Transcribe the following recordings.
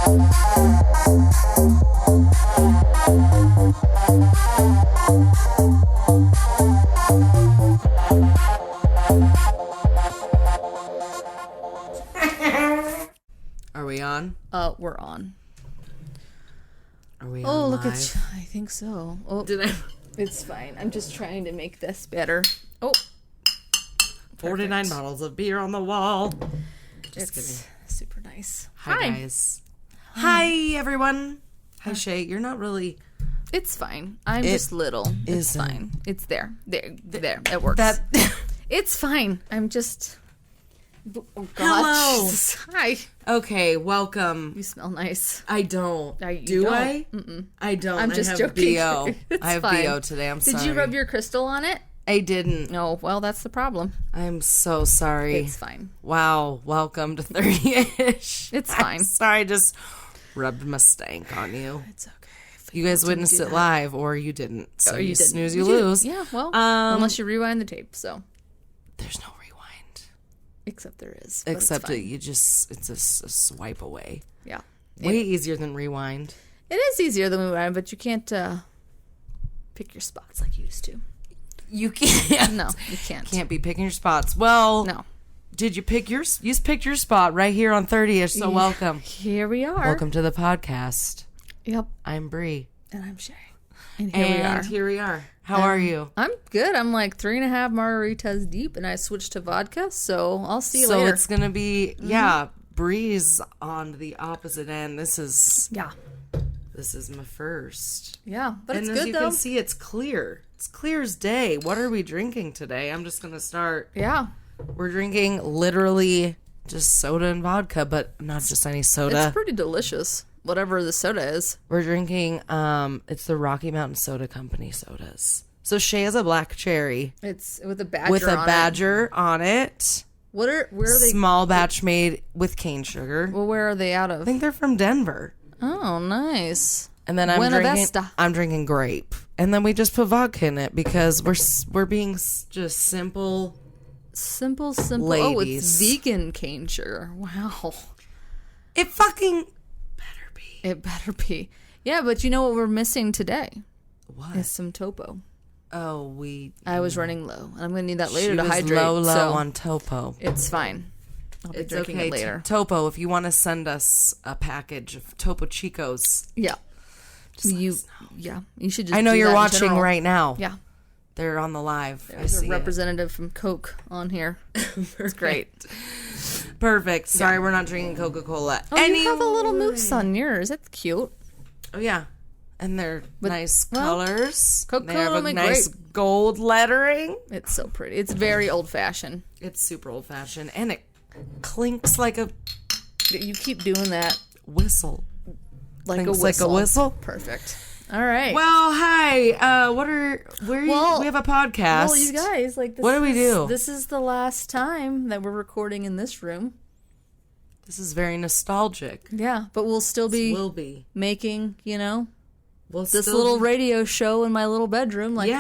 Are we on? We're on. Are we on Oh, look live? at you. I think so. Oh, Did I? it's fine. I'm just trying to make this better. Oh. 49 bottles of beer on the wall. Just It's kidding. super nice. Hi, guys. Hi, everyone. Hi, Shay. You're not really... It's fine. I'm just little. It's isn't. fine. It's there. There. It works. It's fine. I'm just... Oh, God. Hello. Jesus. Hi. Okay, welcome. You smell nice. I don't. You Do don't. I? Mm-mm. I don't. I'm just I have joking. BO. It's I have fine. BO today. I'm sorry. Did you rub your crystal on it? I didn't. No. Well, that's the problem. I'm so sorry. It's fine. Wow. Welcome to 30-ish. It's fine. I'm sorry. I just rubbed my stank on you. It's okay. You guys witnessed it live, or you didn't. So you didn't. snooze, you lose. Yeah, well, unless you rewind the tape, so. There's no rewind. Except there is. But Except it's that fine. you just, it's a swipe away. Yeah. Way easier than rewind. It is easier than rewind, but you can't pick your spots like you used to. You can't. No, you can't. Can't be picking your spots. Well, No. did you pick your, you picked your spot right here on 30-ish, so welcome. Here we are. Welcome to the podcast. Yep. I'm Brie. And I'm Shay. And here we are. How are you? I'm good. I'm like 3.5 margaritas deep, and I switched to vodka, so I'll see you So later. it's going to be, yeah, Brie's on the opposite end. This is my first. Yeah, but And it's as good, you though. can see, it's clear. It's clear as day. What are we drinking today? I'm just going to start. Yeah. We're drinking literally just soda and vodka, but not just any soda. It's pretty delicious, whatever the soda is. We're drinking, it's the Rocky Mountain Soda Company sodas. So Shay has a black cherry It's with a badger with a on badger on it. Where are they? Small batch made with cane sugar. Well, where are they out of? I think they're from Denver. Oh, nice. And then I'm drinking grape. And then we just put vodka in it because we're being just simple. Simple. Ladies. Oh, it's vegan cane sugar. Wow. It fucking better be. It better be. Yeah, but you know what we're missing today? What? Is some topo. Oh, I was running low, and I'm going to need that later she to was hydrate. low so on topo. it's fine. I'll be It's drinking okay. it later. Topo, if you want to send us a package of Topo Chicos. Yeah. You should just I know do you're that in watching general. right now. Yeah. They're on the live. There's I see a representative from Coke on here. It's great. Perfect. Sorry, we're not drinking Coca-Cola. Oh, you have a little moose on yours. That's cute. Oh, yeah. And they're nice colors. Coca-Cola They have a make nice gold lettering. It's so pretty. It's very old-fashioned. It's super old-fashioned. And it clinks like a You keep doing that whistle. like a Clinks whistle. like a whistle. Perfect. All right. Well, hi. We have a podcast. Well, you guys, like, What do we do? This is the last time that we're recording in this room. This is very nostalgic. Yeah, but we'll still be Will be. making, We'll this still little radio show in my little bedroom, like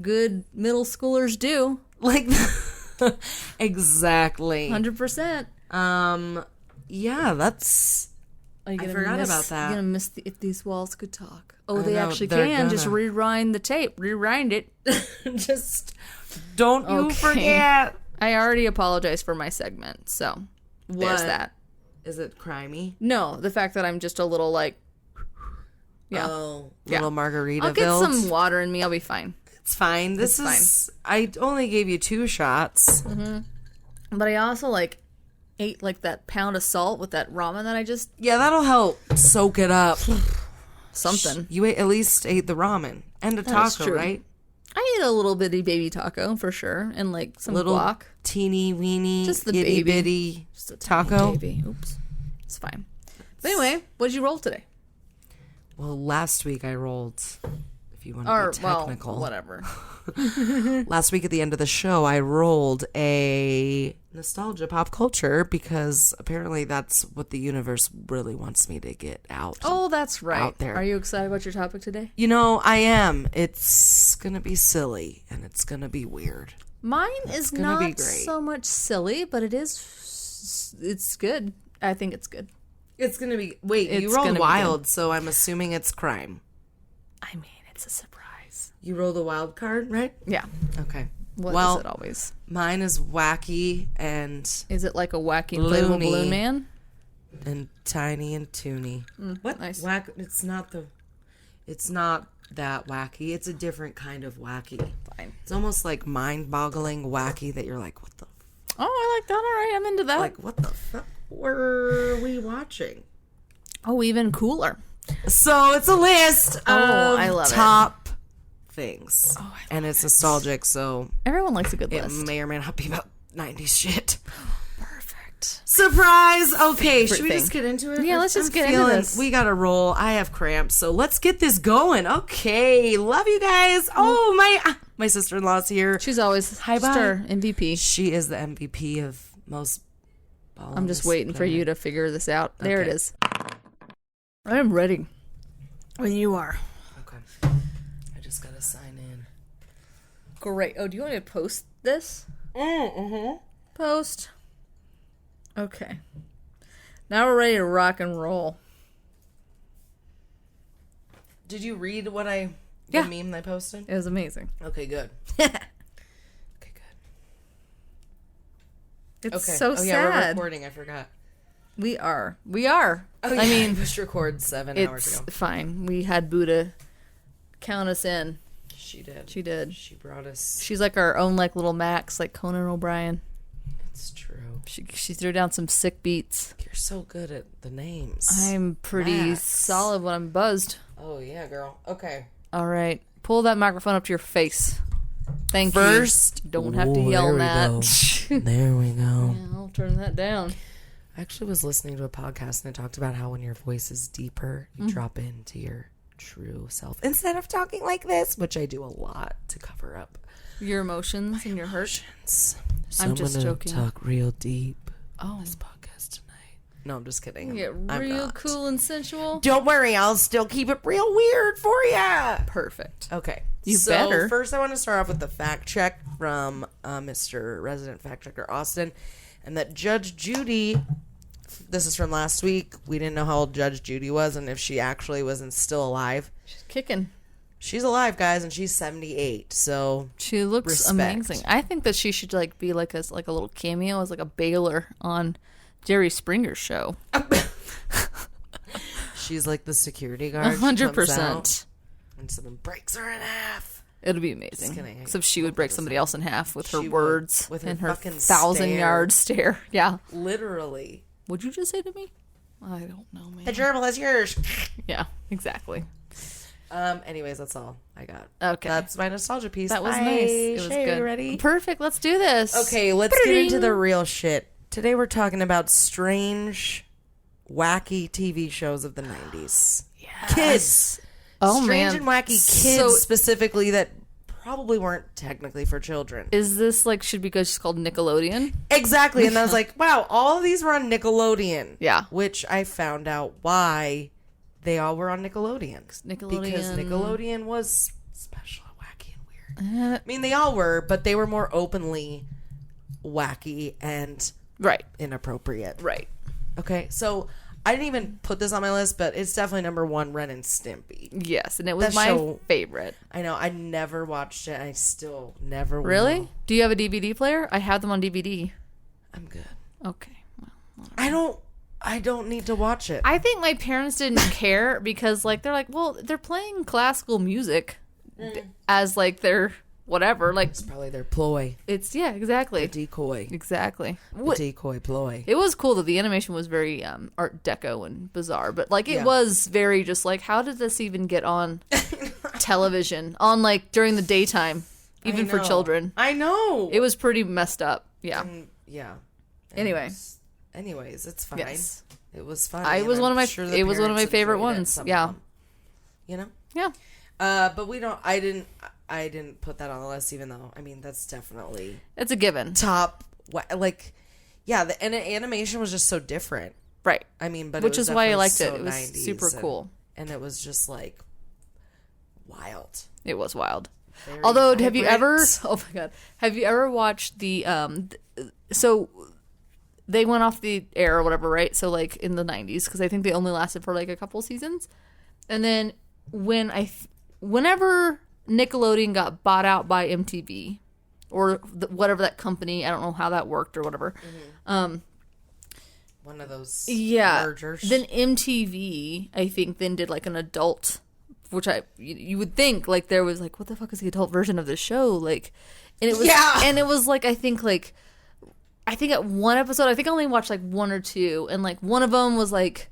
good middle schoolers do. Like exactly. 100%. Yeah, that's. Are you I gonna forgot miss, about that. You're gonna miss If These Walls Could Talk. Oh, I they know, actually they're can. Just gonna. rewind the tape. Rewind it. Just don't you Okay. forget. I already apologized for my segment, so there's What? that. Is it crimey? No, the fact that I'm just a little like, Oh, Yeah. little margarita. I'll get some water in me. I'll be fine. It's fine. This is. I only gave you 2 shots. But I also ate like that pound of salt with that ramen that I just Yeah, that'll help soak it up. something. You at least ate the ramen and a That is taco, true. right? I ate a little bitty baby taco for sure, and like some Little guac. teeny weeny, Just the itty baby. bitty Just a tiny taco. baby. Oops, it's fine. But anyway, what'd you roll today? Well, last week I rolled. If you want to be technical, whatever. Last week at the end of the show, I rolled a nostalgia pop culture because apparently that's what the universe really wants me to get out. Oh, that's right. Out there. Are you excited about your topic today? You know, I am. It's going to be silly and it's going to be weird. Mine is gonna be not great. so much silly, but it's good. I think it's good. It's gonna be. Wait, It's you rolled gonna be wild, so I'm assuming it's crime. I mean, it's a surprise. You rolled a wild card, right? Yeah. Okay. What is it always? Mine is wacky and Is it like a wacky inflatable Loony. balloon man? tiny and toony. What? Nice. It's not that wacky. It's a different kind of wacky. Fine. It's almost like mind-boggling wacky that you're like, what the Oh, I like that. All right, I'm into that. like what the fuck were we watching? Oh, even cooler. So it's a list of I love it. top things. Oh, and it's nostalgic, so Everyone likes a good it list. may or may not be about 90s shit. Perfect. Surprise! Okay, should we thing. just get into it? Yeah, let's just get into feeling- this. We gotta roll. I have cramps, so let's get this going. Okay, love you guys. Oh, my sister-in-law's here. She's always Hi, just bye. our MVP. She is the MVP of most. I'm just waiting for you to figure this out. There it Okay. is. I am ready. When you are. Okay. I just gotta sign in. Great. Oh, do you want to post this? Mm-hmm. Post. Okay. Now we're ready to rock and roll. Did you read what the Yeah. meme I posted? It was amazing. Okay, good. Okay, good. It's Okay. so oh, yeah, we're sad. recording. I forgot. We are. We are. Oh, yeah, I mean, pushed record 7 hours it's ago. fine. We had Buddha count us in. She did. She did. She brought us. She's like our own like little Max, like Conan O'Brien. It's true. She threw down some sick beats. You're so good at the names. I'm pretty Max. solid when I'm buzzed. Oh, yeah, girl. Okay. All right. Pull that microphone up to your face. Thank First. you. Don't have to yell that. There we go. Yeah, I'll turn that down. I actually was listening to a podcast and it talked about how when your voice is deeper, you drop into your true self instead of talking like this, which I do a lot to cover up Your emotions and your hurt. emotions. So I'm just gonna joking. Talk real deep. Oh. This podcast tonight. No, I'm just kidding. You get I'm real not. cool and sensual. Don't worry, I'll still keep it real weird for you. Perfect. Okay. You so better. First, I want to start off with the fact check from Mr. Resident Fact Checker Austin, and that Judge Judy. This is from last week. We didn't know how old Judge Judy was, and if she actually wasn't still alive. She's kicking. She's alive, guys, and she's 78. So She looks respect. amazing. I think that she should like be like a little cameo as like a Baylor on Jerry Springer's show. she's like the security guard. She comes 100%. out, and someone breaks her in half. It'll be amazing. kidding. Except she would break somebody else in half with her She would, words with her and her fucking 1,000-yard stare. Yeah. Literally. What'd you just say to me? I don't know, man. The gerbil is yours. Yeah, exactly. Anyways, that's all I got. Okay. That's my nostalgia piece. That was Bye. nice. It was Shay, good. you ready? Perfect. Let's do this. Okay, let's get into the real shit. Today we're talking about strange, wacky TV shows of the 90s. Yes. Kids. Oh, strange man. and wacky kids So- specifically that probably weren't technically for children. Is this like should be just called Nickelodeon? Exactly. And I was like, wow, all of these were on Nickelodeon. Yeah. Which I found out why they all were on Nickelodeon. Because Nickelodeon was special, wacky, and weird. I mean, they all were, but they were more openly wacky and Right. inappropriate. Right. Okay, so I didn't even put this on my list, but it's definitely number 1, Ren and Stimpy. Yes, and it was That my show- favorite. I know, I never watched it, and I still never Really? will. Do you have a DVD player? I have them on DVD. I'm good. Okay. Well, I don't need to watch it. I think my parents didn't care because like they're like, well, they're playing classical music as like their whatever. Like It's probably their ploy. it's exactly. The decoy. Exactly. The decoy ploy. It was cool that the animation was very Art Deco and bizarre, but like it Yeah. was very just like, how did this even get on television on like during the daytime, even for know. children? I know. It was pretty messed up. Yeah. Yeah. Anyway, Anyways, it's fine. yes, It was fun. it was one of my favorite ones. Yeah. You know? Yeah. But we don't I didn't put that on the list, even though I mean that's definitely It's a given. top like yeah, the animation was just so different. Right. I mean, but Which it was is why I definitely liked so it. It was 90s super cool. And it was just like wild. It was wild. Very Although, have you ever? vibrant. Oh my god, have you ever watched the they went off the air or whatever, right? So like in the 90s, because I think they only lasted for like a couple seasons. And then whenever Nickelodeon got bought out by MTV or whatever that company, I don't know how that worked or whatever. One of those mergers. Then MTV, I think, then did like an adult, which you would think like there was like, what the fuck is the adult version of this show? Like, and it was, and it was like, I think at one episode, I think I only watched like one or two, and like one of them was like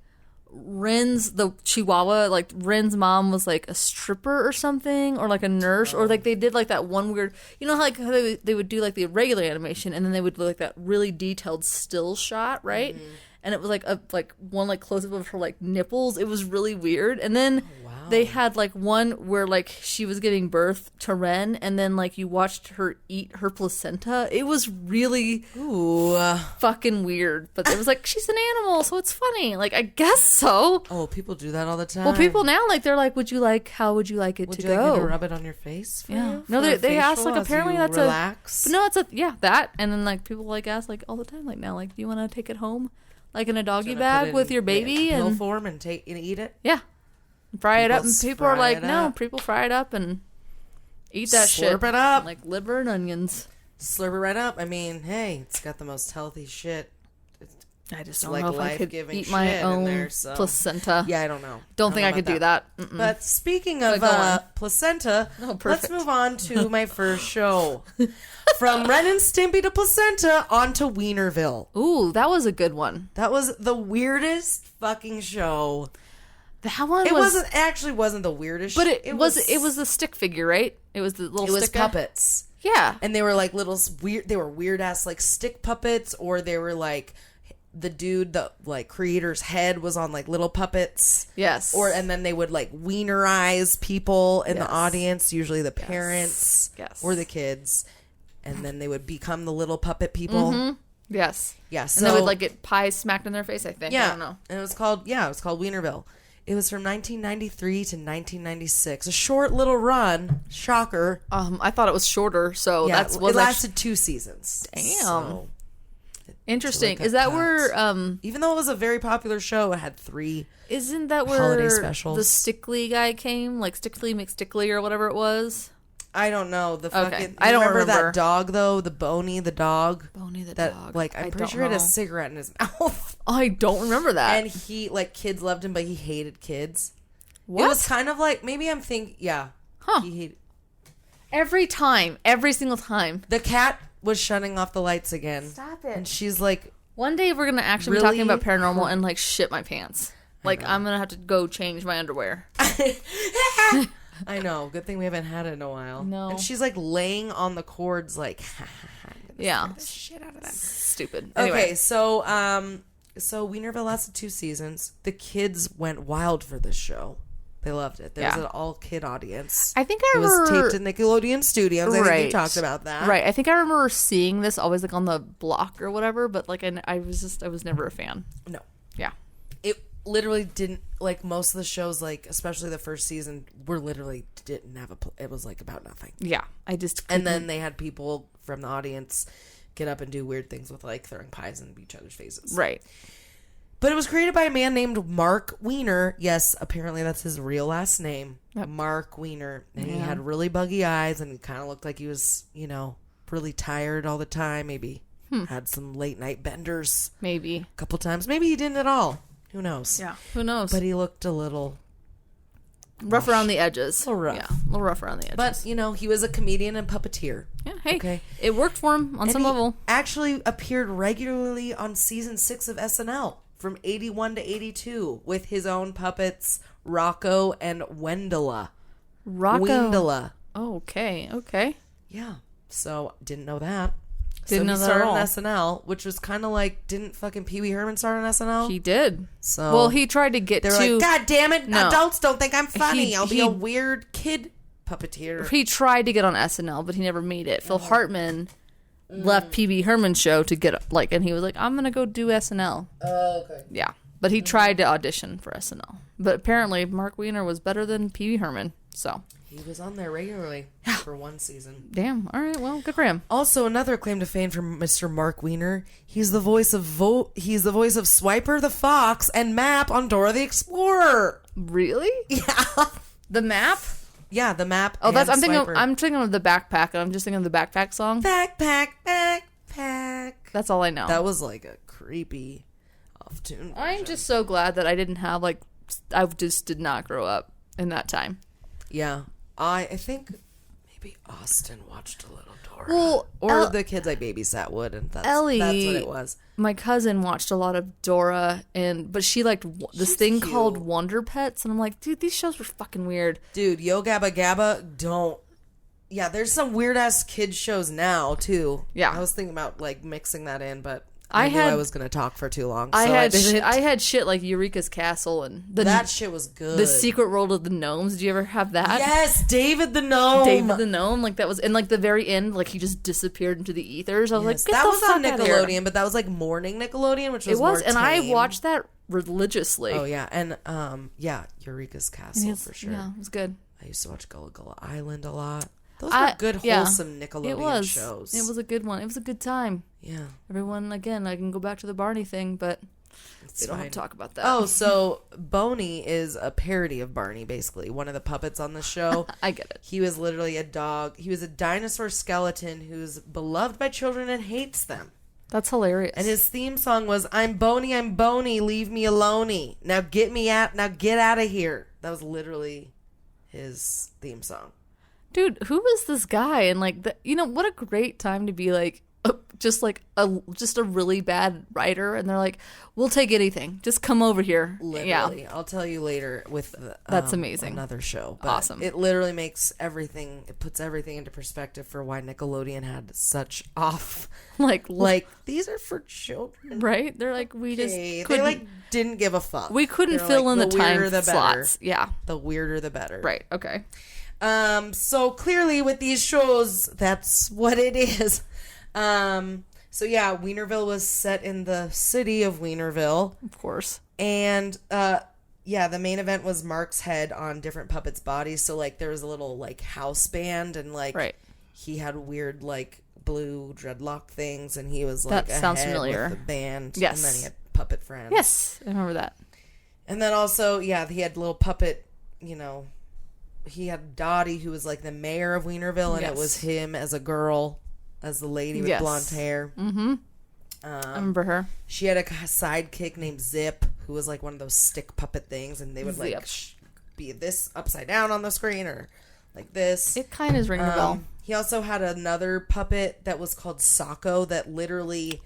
Ren's, the Chihuahua, like Ren's mom was like a stripper or something, or like a nurse, or like they did like that one weird, you know how like how they would do like the regular animation, and then they would do like that really detailed still shot, right? And it was like one like close up of her like nipples. It was really weird. And then they had like one where like she was giving birth to Ren, and then like you watched her eat her placenta. It was really fucking weird. But it was like, she's an animal, so it's funny. Like, I guess so. Oh, people do that all the time. Well, people now like they're like, how would you like it to go? Would you like me to rub it on your face? No, they asked like apparently that's relax? But no, it's that. And then like people like ask like all the time like now like, do you want to take it home? Like in a doggy bag with your baby and form and eat it. Yeah, fry it up, and people are like, no, people fry it up and eat that shit. Slurp it up like liver and onions. Slurp it right up. I mean, hey, it's got the most healthy shit. I just don't know if I could eat my own placenta. Yeah, I don't know. Don't think I could do that. But speaking of placenta, let's move on to my first show. From Ren and Stimpy to placenta onto Wienerville. Ooh, that was a good one. That was the weirdest fucking show. That one wasn't the weirdest, but it was the stick figure, right? It was the little stick. It was puppets. Yeah, and they were like little weird. They were weird ass like stick puppets, or they were like the dude, the like creator's head was on like little puppets. Yes, and then they would like wienerize people in the audience, usually the parents or the kids. And then they would become the little puppet people. Mm-hmm. Yes. Yes. And they would like get pies smacked in their face, I think. Yeah. I don't know. And it was called Wienerville. It was from 1993 to 1996. A short little run. Shocker. I thought it was shorter, so it lasted 2 seasons. Damn. So interesting. Is that where even though it was a very popular show, it had 3 Isn't that where holiday specials. The Stickly guy came? Like Stickly McStickly or whatever it was? I don't know. The fucking. Okay. I don't remember that dog though. The Boney the dog. Boney the that, dog. Like I'm pretty sure he had a cigarette in his mouth. I don't remember that. And he like kids loved him, but he hated kids. What? It was kind of like maybe I'm thinking. Yeah. Huh. He hated. Every single time. The cat was shutting off the lights again. Stop it. And she's like, one day we're gonna actually be talking about paranormal and like shit my pants. Like I'm gonna have to go change my underwear. I know. Good thing we haven't had it in a while. No. And she's like laying on the cords, like, yeah, the shit out of them. Stupid. Anyway. Okay, so Wienerville lasted 2 seasons. The kids went wild for this show. They loved it. There was an all-kid audience. I think I remember it was taped in Nickelodeon Studios. I think you talked about that. Right. I think I remember seeing this always like on the block or whatever. But like I was never a fan. No. Yeah. It literally didn't, like most of the shows, like especially the first season, didn't have it was like about nothing. Yeah, and then they had people from the audience get up and do weird things with like throwing pies in each other's faces. Right. But it was created by a man named Mark Wiener. Yes, apparently that's his real last name. Yep. Mark Wiener. And he had really buggy eyes and he kind of looked like he was, really tired all the time. Maybe had some late night benders. Maybe. A couple times. Maybe he didn't at all. Who knows? Yeah, who knows? But he looked a little rough around the edges. A little rough. Yeah, a little rough around the edges. But, he was a comedian and puppeteer. Yeah, hey, it worked for him on some level. Actually appeared regularly on season 6 of SNL from 81 to 82 with his own puppets, Rocco and Wendella. Wendella. Oh, okay. Yeah. So, didn't know that. Didn't know that started at all. on SNL, which was kind of like, didn't fucking Pee Wee Herman start on SNL? He did. So, well, he tried to get they're like, God damn it, No. adults don't think I'm funny. I'll be a weird kid puppeteter. He tried to get on SNL, but he never made it. Phil Hartman left Pee Wee Herman's show to get and he was like, I'm gonna go do SNL. Oh, okay. Yeah. But he tried to audition for SNL. But apparently Mark Weiner was better than Pee Wee Herman. So he was on there regularly for one season. Damn. All right. Well, good for him. Also, another claim to fame from Mr. Mark Weiner. He's the voice of Swiper the Fox and Map on Dora the Explorer. Really? Yeah. The Map? Yeah, the Map. Oh, I'm thinking of the Backpack, and I'm just thinking of the Backpack song. Backpack. That's all I know. That was like a creepy off-tune version. I'm just so glad that I didn't have I just did not grow up in that time. Yeah, I think maybe Austin watched a little Dora, or the kids I babysat would, and that's what it was. My cousin watched a lot of Dora, but she liked this thing called Wonder Pets, and I'm like, dude, these shows were fucking weird. Dude, Yo Gabba Gabba, don't. Yeah, there's some weird ass kids shows now too. Yeah, I was thinking about mixing that in, but I knew I was going to talk for too long. I had shit like Eureka's Castle and that shit was good. The Secret World of the Gnomes. Did you ever have that? Yes, David the Gnome. That was, and the very end, he just disappeared into the ethers. I was like, that was on Nickelodeon, but that was morning Nickelodeon, which was more tame. I watched that religiously. Oh yeah, and Eureka's Castle for sure. Yeah, it was good. I used to watch Gullah Gullah Island a lot. Those were good, wholesome Nickelodeon shows. It was a good one. It was a good time. Yeah. Everyone, again, I can go back to the Barney thing, but we don't have to talk about that. Oh, so Boney is a parody of Barney, basically. One of the puppets on the show. I get it. He was literally a dog. He was a dinosaur skeleton who's beloved by children and hates them. That's hilarious. And his theme song was, I'm Boney, leave me alone. Now get out of here. That was literally his theme song. Dude, who is this guy? And what a great time to be just a really bad writer, and they're like, we'll take anything, just come over here. Literally, yeah. I'll tell you later with that's amazing, another show. But awesome. It literally puts everything into perspective for why Nickelodeon had such off these are for children, right? They're like, we just they didn't give a fuck. We couldn't fill in the time slots. Yeah, the weirder the better. Right. Okay. So clearly with these shows, that's what it is. So yeah, Wienerville was set in the city of Wienerville. Of course. And, the main event was Mark's head on different puppets' bodies. So, there was a little, house band, and, right. He had weird, blue dreadlock things, and he was, that sounds familiar. With the band. Yes. And then he had puppet friends. Yes, I remember that. And then also, he had little puppet, he had Dottie, who was, the mayor of Wienerville, and it was him as a girl, as the lady with blonde hair. Mm-hmm. I remember her. She had a sidekick named Zip, who was one of those stick puppet things, and they would be this upside down on the screen or like this. It kind of is ringing a bell. He also had another puppet that was called Socko, that literally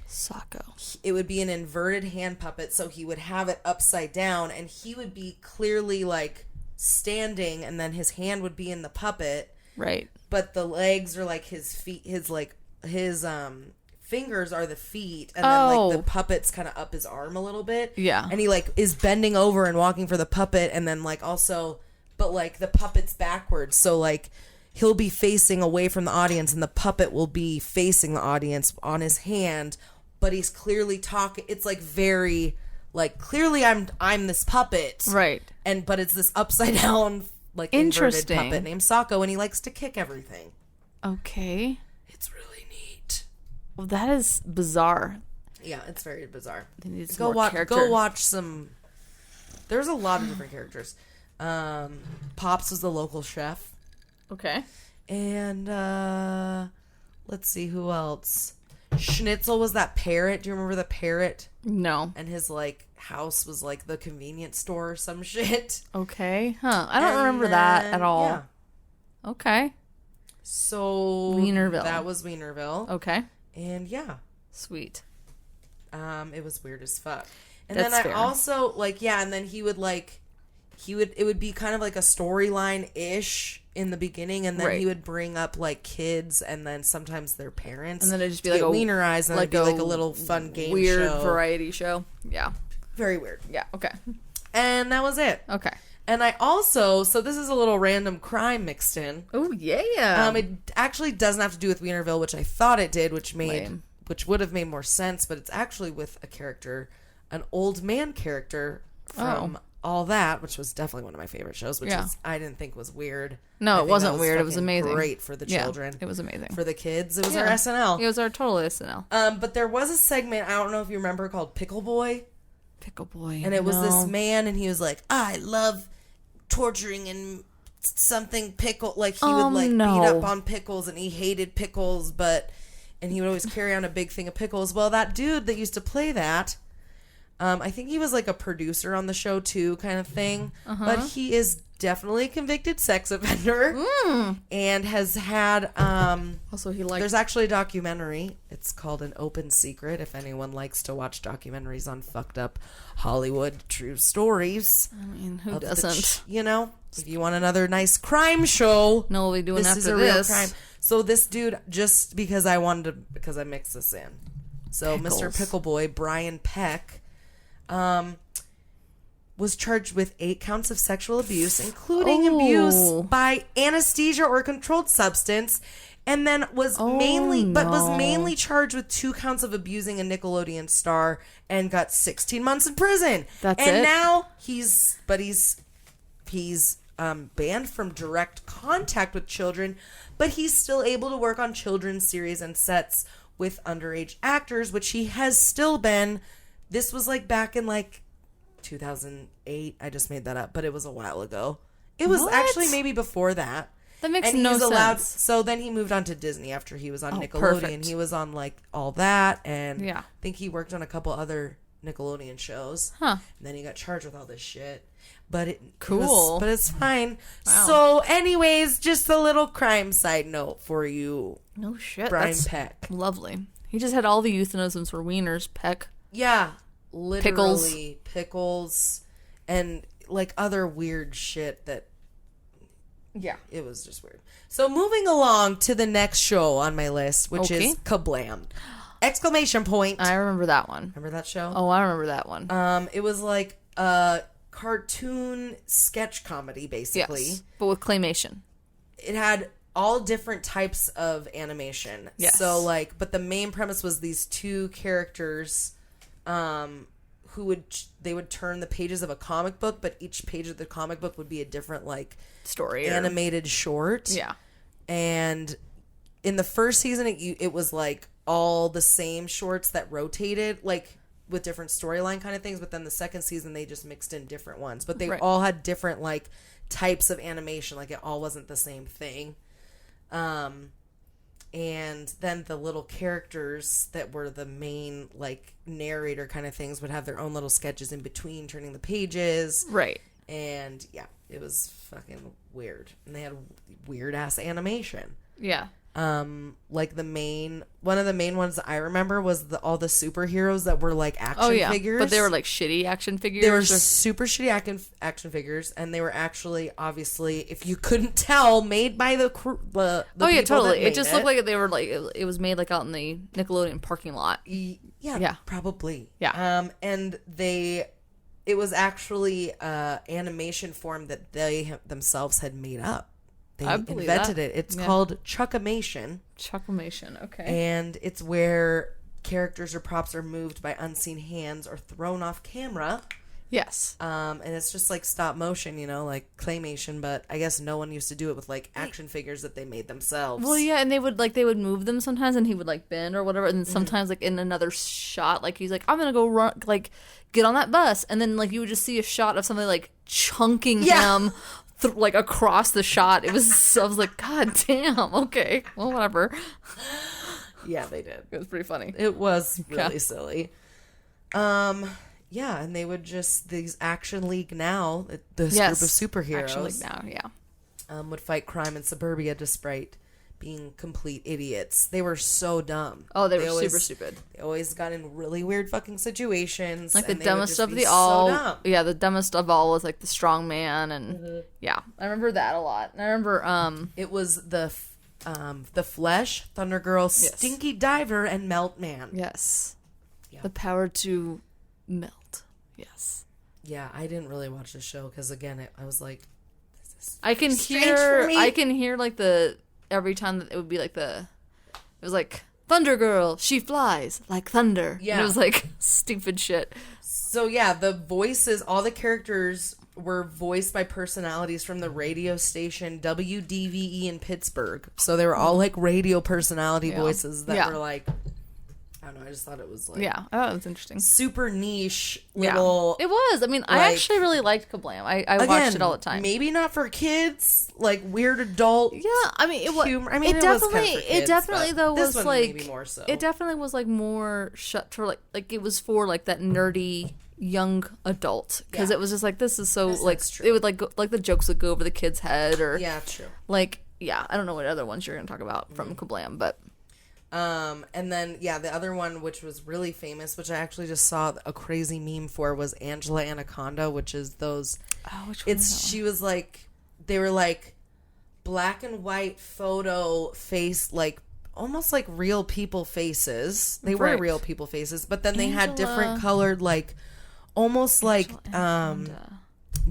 it would be an inverted hand puppet, so he would have it upside down, and he would be clearly standing, and then his hand would be in the puppet, right? But the legs are his feet, his fingers are the feet, and then the puppet's kind of up his arm a little bit. Yeah. And he is bending over and walking for the puppet, and then also, but the puppet's backwards, so he'll be facing away from the audience, and the puppet will be facing the audience on his hand, but he's clearly talking. It's very clearly I'm this puppet, right? But it's this upside down inverted puppet named Socko, and he likes to kick everything. Okay. It's really neat. Well, that is bizarre. Yeah, it's very bizarre. Go watch some. There's a lot of different characters. Pops was the local chef. Okay. And let's see who else. Schnitzel was that parrot. Do you remember the parrot? No. And his house was the convenience store or some shit. Okay. Huh. I don't remember that at all. Yeah. Okay. So Wienerville. That was Wienerville. Okay. And yeah. Sweet. It was weird as fuck. And That's then fair. I also and then it would be kind of a storyline ish in the beginning, and then he would bring up kids and then sometimes their parents, and then it'd just be a Wienerized, and it'd be a little fun game weird show. Variety show. Yeah. Very weird. Yeah. Okay. And that was it. Okay. And I also, so this is a little random crime mixed in. Oh yeah. It actually doesn't have to do with Wienerville, which I thought it did, which would have made more sense, but it's actually with a character an old man character from All That, which was definitely one of my favorite shows, which is I didn't think was weird. No, it wasn't weird. It was amazing. Great for the children. It was amazing. For the kids. It was our SNL. It was our total SNL. But there was a segment, I don't know if you remember, called Pickle Boy. Pickle Boy. And it was this man, and he was like, I love torturing and something pickle. Like, he would, like, beat up on pickles, and he hated pickles, and he would always carry on a big thing of pickles. Well, that dude that used to play that, I think he was like a producer on the show too, kind of thing. But he is definitely a convicted sex offender and has had also he liked there's actually a documentary. It's called An Open Secret, if anyone likes to watch documentaries on fucked up Hollywood true stories. I mean, who doesn't? If you want another nice crime show, no, we'll be doing this after is a this. Real crime. So this dude, just because I mixed this in. So Pickles. Mr. Pickleboy, Brian Peck, was charged with 8 counts of sexual abuse, including abuse by anesthesia or controlled substance, and then was mainly charged with 2 counts of abusing a Nickelodeon star and got 16 months in prison. And now he's banned from direct contact with children, but he's still able to work on children's series and sets with underage actors, which he has still been. This was like back in like 2008. I just made that up, but it was a while ago. It was actually maybe before that. That makes no sense. So then he moved on to Disney after he was on Nickelodeon. Perfect. He was on like All That, and I think he worked on a couple other Nickelodeon shows. And then he got charged with all this shit. But but it's fine. Wow. So anyways, just a little crime side note for you. No shit. Brian That's Peck. Lovely. He just had all the euphemisms for wieners. Peck. Yeah. Literally. Pickles. And like other weird shit that. Yeah. It was just weird. So moving along to the next show on my list, which is Kablam! Exclamation point. I remember that one. Remember that show? Oh, I remember that one. It was like a cartoon sketch comedy, basically. Yes, but with claymation. It had all different types of animation. Yes. So but the main premise was these 2 characters, who would turn the pages of a comic book, but each page of the comic book would be a different story, animated short. Yeah. And in the first season, it was like all the same shorts that rotated, like with different storyline kind of things. But then the second season, they just mixed in different ones. But they all had different types of animation. Like it all wasn't the same thing. And then the little characters that were the main narrator kind of things would have their own little sketches in between turning the pages. Right. And yeah, it was fucking weird. And they had weird ass animation. Yeah. One of the main ones that I remember was all the superheroes that were action figures. But they were shitty action figures. They were super shitty action figures, and they were actually, obviously, if you couldn't tell, made by the totally. It just looked like they were it was made out in the Nickelodeon parking lot. Yeah, probably. Yeah. And it was actually animation form that they themselves had made up. They invented it. It's called Chuckimation. Chuckimation, okay. And it's where characters or props are moved by unseen hands or thrown off camera. Yes. And it's just stop motion, claymation, but I guess no one used to do it with action figures that they made themselves. Well, yeah, and they would move them sometimes, and he would bend or whatever, and sometimes in another shot, he's I'm gonna go run, get on that bus, and then you would just see a shot of somebody chunking him across the shot. I was like, God damn, okay, well, whatever. Yeah, they did. It was pretty funny. It was really silly. Yeah, and they would these Action League Now, this group of superheroes. Action League Now, yeah. Would fight crime in suburbia despite being complete idiots. They were so dumb. Oh, they were super stupid. They always got in really weird fucking situations. The dumbest of the all. Yeah, the dumbest of all was the strong man, and yeah, I remember that a lot. And I remember it was the Flesh, Thunder Girl, Stinky Diver, and Melt Man. Yes. Yeah. The power to melt. Yes. Yeah, I didn't really watch the show because again, I was like, this is I can hear the every time that it would be it was Thunder Girl, she flies like thunder. Yeah. And it was like stupid shit. So yeah, the voices, all the characters were voiced by personalities from the radio station WDVE in Pittsburgh. So they were all like radio personality voices that were like, I don't know, I just thought it was like... Yeah, I thought it was interesting. Super niche little... It was. I mean, I actually really liked Kablam. I watched it all the time. Maybe not for kids, like weird adult... Yeah, I mean, it was... I mean, it definitely, was kind of for kids, it definitely though was like... Maybe more so. It definitely was like more shut for like it was for like that nerdy young adult, because it was just like, this is so like it would like go, like the jokes would go over the kid's head, or true. Like I don't know what other ones you're gonna talk about from Kablam, but and then the other one, which was really famous, which I actually just saw a crazy meme for, was Angela Anaconda, which is those. Oh, which one? She was like, they were like black and white photo face, like almost like real people faces. They were real people faces, but then they had different colored, like almost like not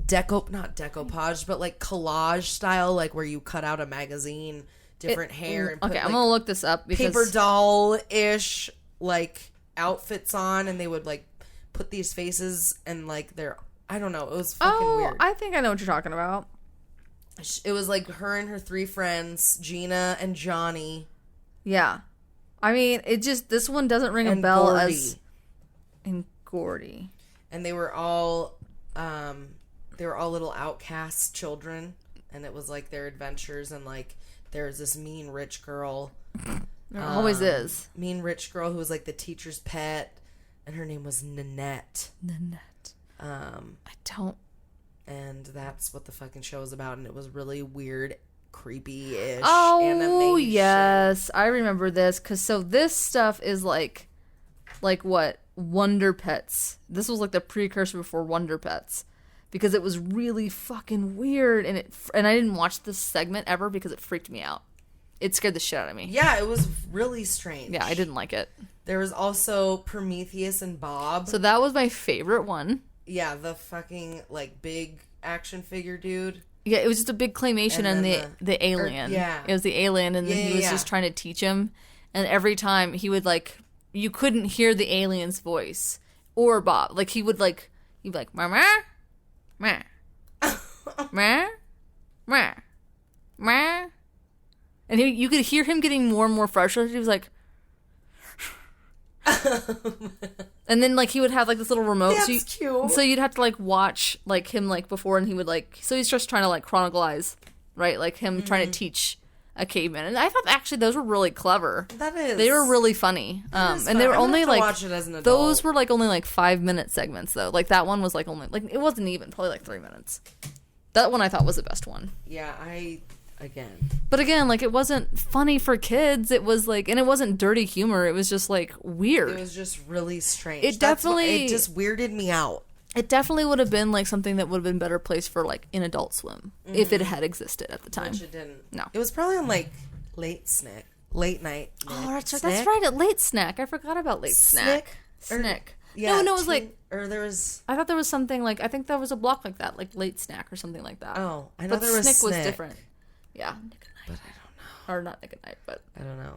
decoupage, but like collage style, like where you cut out a magazine, different hair, and put, I'm gonna look this up because paper doll-ish like outfits on, and they would like put these faces, and like they're, I don't know, it was fucking weird. I think I know what you're talking about. It was like her and her three friends, Gina and Johnny. Yeah, I mean, it just, this one doesn't ring a bell Gordy. As in Gordy. And they were all little outcast children, and it was like their adventures, and like there's this mean rich girl. There always is. Mean rich girl who was like the teacher's pet, and her name was Nanette. And that's what the fucking show was about, and it was really weird, creepy-ish animation. Oh, yes. I remember this, because so this stuff is like what? Wonder Pets. This was like the precursor before Wonder Pets, because it was really fucking weird, and I didn't watch this segment ever because it freaked me out. It scared the shit out of me. Yeah, it was really strange. Yeah, I didn't like it. There was also Prometheus and Bob. So that was my favorite one. Yeah, the fucking like big action figure dude. Yeah, it was just a big claymation and the alien. It was the alien, and then he was just trying to teach him, and every time he would like, you couldn't hear the alien's voice or Bob. Like he'd be like, mama, meh, meh, meh, meh, and you could hear him getting more and more frustrated. He was like, and then like he would have like this little remote. That's cute. So you'd have to like watch like him like before, and he would like, so he's just trying to like chronicleize, right? Like him trying to teach a caveman, and I thought actually those were really clever. That is. They were really funny. And they were only like, watch it as an adult. Those were like only like 5-minute segments though. Like that one was like only like, it wasn't even, probably like 3 minutes. That one I thought was the best one. Yeah, But again, like it wasn't funny for kids. It was like, and it wasn't dirty humor. It was just like weird. It was just really strange. It just weirded me out. It definitely would have been like something that would have been better placed for like in Adult Swim if it had existed at the time. Which it didn't. No, it was probably on like late night. Oh, that's right, at Late Snack. I forgot about Late Snack. Snick. Yeah, no, it was like, or there was. I thought there was something like, I think there was a block like that, like Late Snack or something like that. Oh, I know, but there was Snick was different. Yeah, Nick at Night. But I don't know. Or not Nick at Night, but I don't know.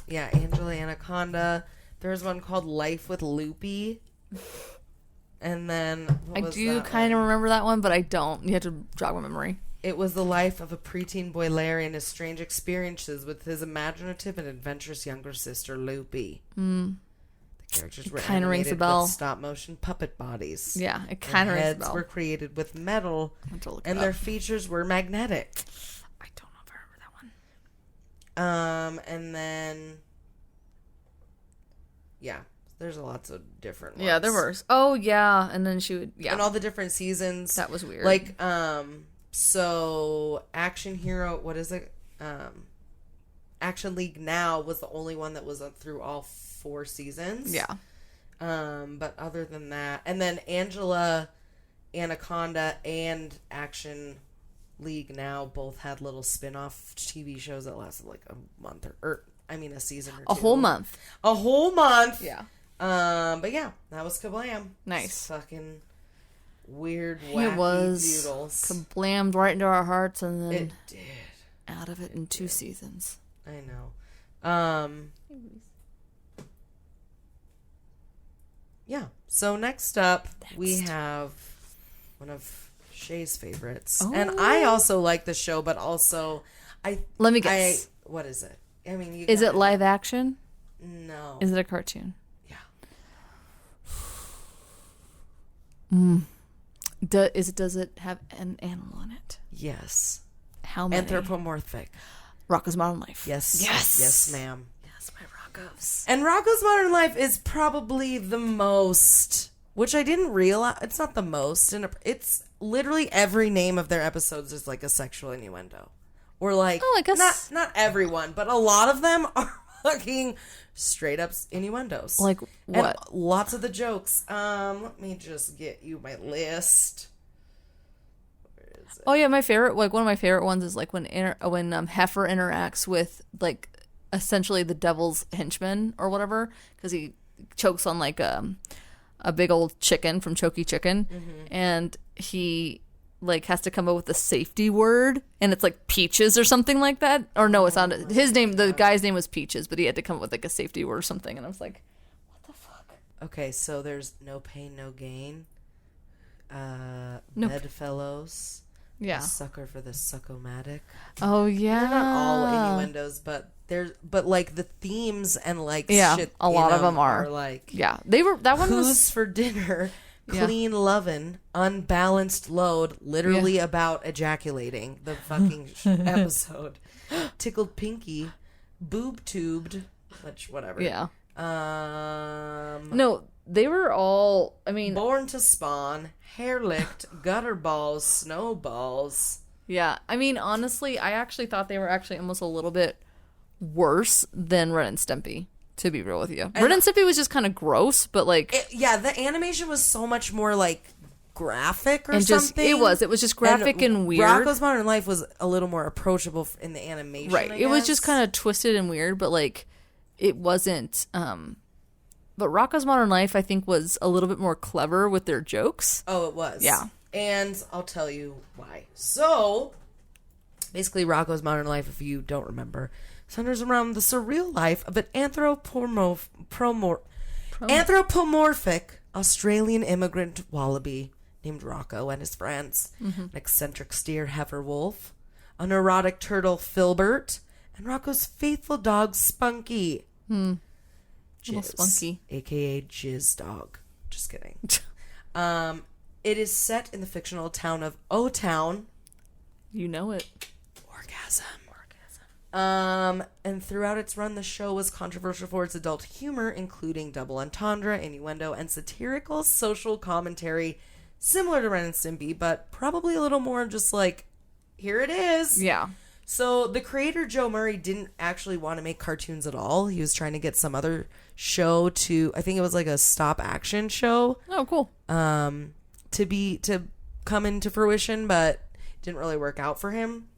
Yeah, Angela Anaconda. There was one called Life with Loopy. And then I do kind of remember that one, but I don't. You have to jog my memory. It was the life of a preteen boy Larry and his strange experiences with his imaginative and adventurous younger sister Loopy. The characters were kind of rings a animated bell. with stop-motion puppet bodies. Yeah, it kind of rings a bell. Heads were created with metal, and their features were magnetic. I don't know if I remember that one. And then, yeah, there's lots of different ones. Yeah, there were. Oh, yeah, and then she would, and all the different seasons. That was weird. Like, so Action Hero, what is it? Action League Now was the only one that was through all 4 seasons. Yeah. But other than that, and then Angela Anaconda and Action League Now both had little spin-off TV shows that lasted like a month or a season or 2. A whole month. A whole month. Yeah. But yeah, that was Kablam. Nice. It's fucking weird, wacky it was doodles. Kablammed right into our hearts, and then it did. Out of it in 2 seasons. I know. Yeah. So next up, we have one of Shay's favorites. Oh. And I also like the show, but also Let me guess. What is it? I mean, is it live action? No. Is it a cartoon? Yeah. Does it have an animal in it? Yes. How many? Anthropomorphic. Rocko's Modern Life. Yes. Yes. Yes, ma'am. Yes, my Rocko's. And Rocko's Modern Life is probably the most, which I didn't realize. It's not the most. It's literally every name of their episodes is like a sexual innuendo. Or like, I guess not everyone, but a lot of them are fucking straight up innuendos. Like what? And lots of the jokes. Let me just get you my list. Where is it? Oh yeah, one of my favorite ones is like when Heifer interacts with like essentially the devil's henchman or whatever, because he chokes on like a big old chicken from Choky Chicken, and he like has to come up with a safety word, and it's like Peaches or something like that. Or no, it's not his name. The guy's name was Peaches, but he had to come up with like a safety word or something, and I was like, what the fuck? Okay, so there's No Pain, No Gain. Nope. Bedfellows. Yeah. Sucker for the Suckomatic. Oh yeah. They're not all innuendos, but like the themes and like shit. A lot of them are like that one Who's was for Dinner. Clean Lovin', Unbalanced Load, literally about ejaculating, the fucking episode. Tickled Pinky, Boob Tubed, which, whatever. Yeah. No, they were all, I mean. Born to Spawn, Hair Licked, Gutter Balls, Snowballs. Yeah. I mean, honestly, I actually thought they were actually almost a little bit worse than Ren and Stimpy. To be real with you, Ren and Stimpy was just kind of gross, but like, the animation was so much more like graphic or and something. It was just graphic and weird. Rocko's Modern Life was a little more approachable in the animation, right? It was just kind of twisted and weird, but like, it wasn't. But Rocko's Modern Life, I think, was a little bit more clever with their jokes. Oh, it was. Yeah, and I'll tell you why. So, basically, Rocko's Modern Life, if you don't remember, centers around the surreal life of an anthropomorphic Australian immigrant wallaby named Rocko and his friends, an eccentric steer heifer wolf, a neurotic turtle Filbert, and Rocko's faithful dog Spunky. Jizz, little Spunky, aka Jizz Dog. Just kidding. It is set in the fictional town of O-Town. You know it. Orgasm. And throughout its run, the show was controversial for its adult humor, including double entendre, innuendo, and satirical social commentary, similar to Ren and Stimpy, but probably a little more just like, here it is. Yeah. So the creator, Joe Murray, didn't actually want to make cartoons at all. He was trying to get some other show to, I think it was like a stop action show. Oh, cool. To come into fruition, but it didn't really work out for him.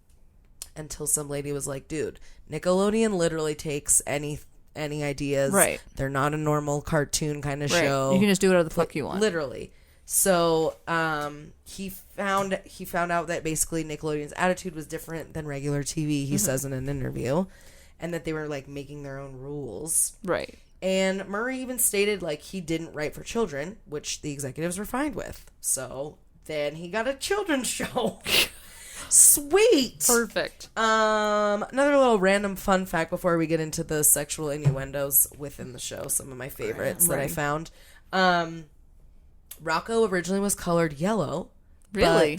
Until some lady was like, dude, Nickelodeon literally takes any ideas. Right. They're not a normal cartoon kind of show. You can just do whatever the fuck you want. Literally. So he found out that basically Nickelodeon's attitude was different than regular TV, he says in an interview, and that they were like making their own rules. Right. And Murray even stated like he didn't write for children, which the executives were fine with. So then he got a children's show. Sweet. Perfect. Another little random fun fact before we get into the sexual innuendos within the show. Some of my favorites that I found. Rocko originally was colored yellow. Really?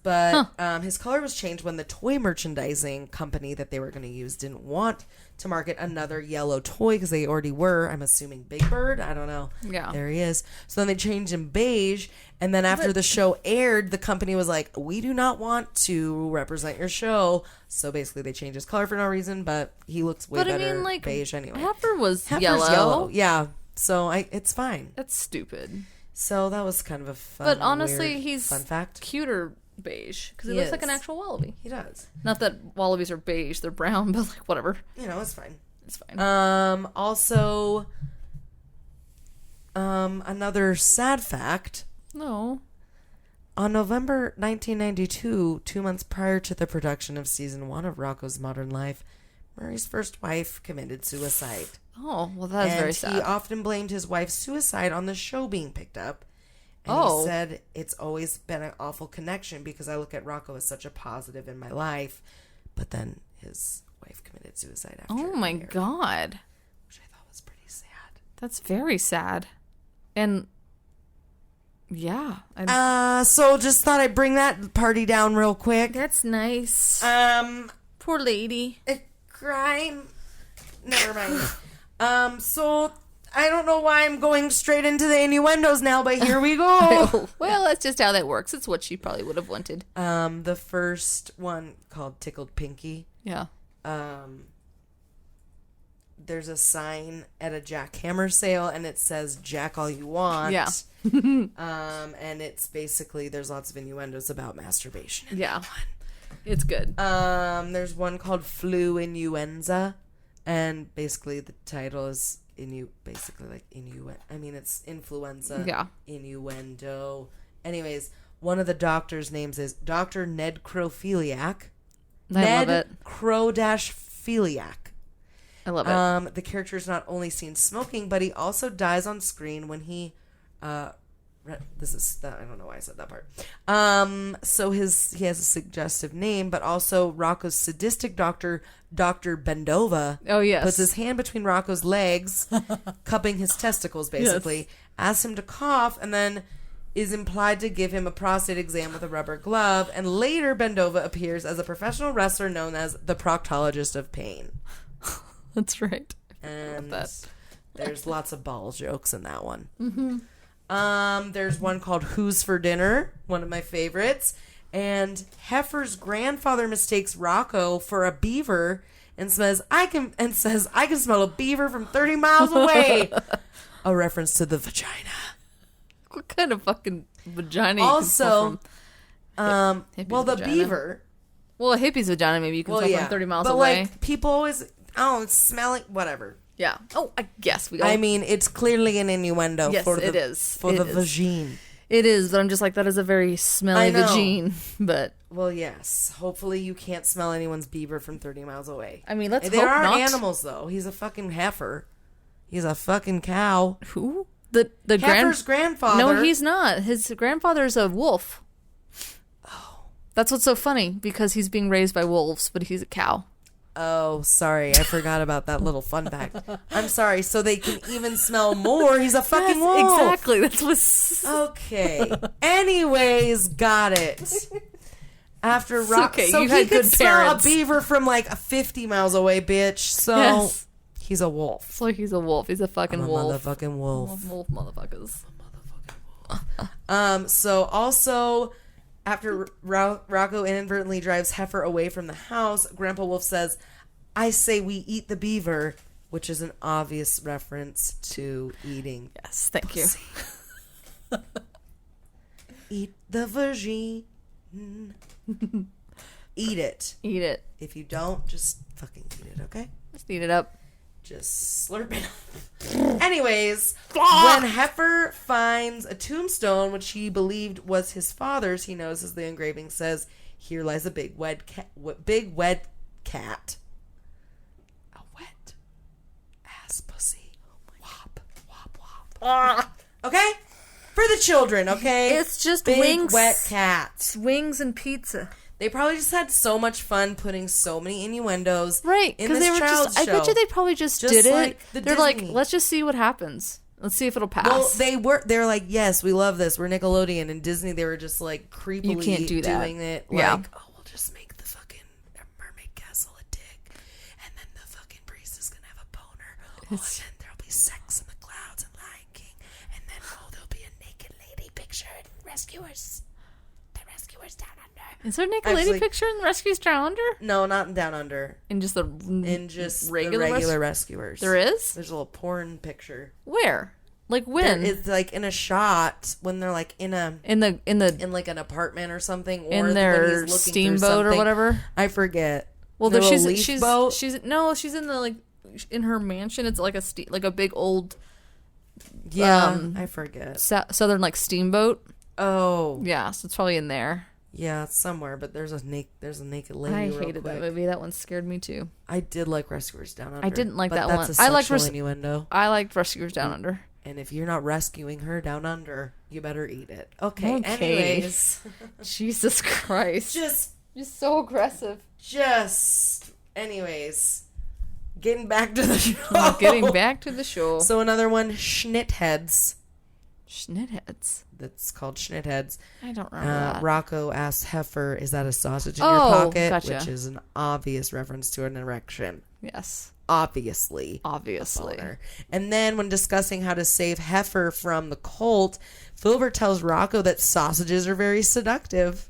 But his color was changed when the toy merchandising company that they were going to use didn't want to market another yellow toy because they already were, I'm assuming, Big Bird. I don't know. Yeah. There he is. So then they changed him beige. And then after the show aired, the company was like, we do not want to represent your show. So basically they changed his color for no reason, but he looks way better beige anyway. Heifer was yellow. Yeah. So it's fine. That's stupid. So that was kind of a fun, but honestly, he's fun fact. Cuter beige because he looks like an actual wallaby. He does. Not that wallabies are beige; they're brown, but like whatever. You know, it's fine. It's fine. Also, another sad fact. No. On November 1992, 2 months prior to the production of season 1 of Rocko's Modern Life, Murray's first wife committed suicide. Oh, well, that is very sad. He often blamed his wife's suicide on the show being picked up. And he said, it's always been an awful connection because I look at Rocco as such a positive in my life. But then his wife committed suicide after. Oh, my God. Which I thought was pretty sad. That's very sad. And, yeah. So just thought I'd bring that party down real quick. That's nice. Poor lady. Crime. Never mind. So I don't know why I'm going straight into the innuendos now, but here we go. Well, that's just how that works. It's what she probably would have wanted. The first one called Tickled Pinky. Yeah. There's a sign at a jackhammer sale, and it says "Jack all you want." Yeah. And it's basically there's lots of innuendos about masturbation. In that one. It's good. There's one called Flu Innuenza, and basically the title is basically like I mean, it's influenza. Yeah. Innuendo. Anyways, one of the doctor's names is Dr. Ned Crophiliac. Love it. Crow-Philiac. I love it. The character is not only seen smoking, but he also dies on screen when he I don't know why I said that part. So he has a suggestive name, but also Rocco's sadistic doctor, Dr. Bendova, oh yes, puts his hand between Rocco's legs, cupping his testicles, basically, yes. Asks him to cough, and then is implied to give him a prostate exam with a rubber glove. And later, Bendova appears as a professional wrestler known as the proctologist of pain. That's right. And that. There's lots of ball jokes in that one. Mm-hmm. There's one called Who's for Dinner, one of my favorites. And Heifer's grandfather mistakes Rocco for a beaver and says, I can smell a beaver from 30 miles away. A reference to the vagina. What kind of fucking vagina also, well, the vagina. Beaver. Well, a hippie's vagina, maybe you can smell from 30 miles away. But, like, people always, it's smelling, whatever. Yeah. Oh, I guess we go. I mean, it's clearly an innuendo. Yes, it is. For the vagine. It is, but I'm just like, that is a very smelly vagine. But well, yes. Hopefully you can't smell anyone's beaver from 30 miles away. I mean, let's hope not. There are animals, though. He's a fucking heifer. He's a fucking cow. Who? The heifer's grandfather. No, he's not. His grandfather's a wolf. Oh. That's what's so funny, because he's being raised by wolves, but he's a cow. Oh, sorry. I forgot about that little fun fact. I'm sorry. So they can even smell more. He's a fucking wolf. Exactly. That's what's... Okay. Anyways, got it. After Rock... Okay, so you he had could good smell parents. a beaver from like 50 miles away, bitch. So yes. He's a wolf. So he's a wolf. He's a fucking wolf. Motherfucking wolf. Wolf motherfuckers. So also... After Rocco inadvertently drives Heifer away from the house, Grandpa Wolf says, I say we eat the beaver, which is an obvious reference to eating. Yes, thank pussy. You. Eat the vagine. Eat it. Eat it. If you don't, just fucking eat it, okay? Just eat it up. Just slurp it up. Anyways, when Heifer finds a tombstone, which he believed was his father's, he knows, as the engraving says, here lies a big wet cat. A wet ass pussy. Whop, whop, whop. Okay? For the children, okay? It's just big wings. Wet cat. Wings and pizza. They probably just had so much fun putting so many innuendos right, in this child's show. I bet you they probably just did like it. They're like, let's just see what happens. Let's see if it'll pass. Well, they're like, yes, we love this. We're Nickelodeon. And Disney, they were just like creepily you can't do that. doing it. Like, yeah. We'll just make the fucking mermaid castle a dick. And then the fucking priest is going to have a boner. And then there'll be sex in the clouds and Lion King. And then, there'll be a naked lady picture and rescuers. The rescuers down under. Is there a naked lady picture in Rescuers Down Under? No, not in Down Under. In just the regular rescuers. There is? There's a little porn picture. Where? Like when? It's like in a shot when they're like in like an apartment or something, or in their steamboat or whatever. I forget. Well, she's in the in her mansion. It's like a big old. Yeah, I forget. Southern like steamboat. Oh, yeah, so it's probably in there. Yeah, somewhere, but there's a naked lady. I hated that movie. That one scared me too. I did like Rescuers Down Under. I didn't like that that's one. I liked innuendo. I liked Rescuers Down Under. And if you're not rescuing her down under, you better eat it. Okay. Anyways, Jesus Christ. Just so aggressive. Anyways, getting back to the show. So another one, Schnitheads. Schnitheads. That's called Schnitheads. I don't remember that. Rocco asks Heifer, "Is that a sausage in your pocket?" Gotcha. Which is an obvious reference to an erection. Yes. Obviously. And then when discussing how to save Heifer from the cult, Filbert tells Rocco that sausages are very seductive.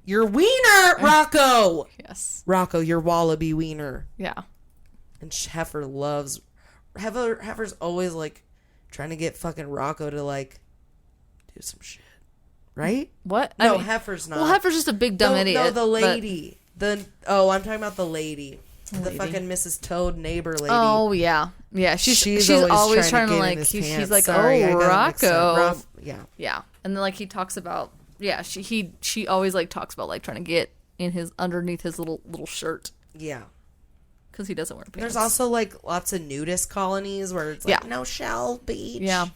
Your wiener, Rocco! Yes. Rocco, your wallaby wiener. Yeah. And Heifer loves... Heifer's always, like, trying to get fucking Rocco to, like, do some shit. Right? What? No, Heifer's not. Well, Heifer's just a big dumb idiot. No, the lady. I'm talking about the lady. The fucking Mrs. Toad neighbor lady. Oh, yeah. Yeah, she's always trying to like, she's like, sorry, Rocco. Yeah. And then, like, he talks about, she always, like, talks about, like, trying to get in underneath his little shirt. Yeah. Because he doesn't wear pants. There's also, like, lots of nudist colonies where it's like, no shell beach. Yeah.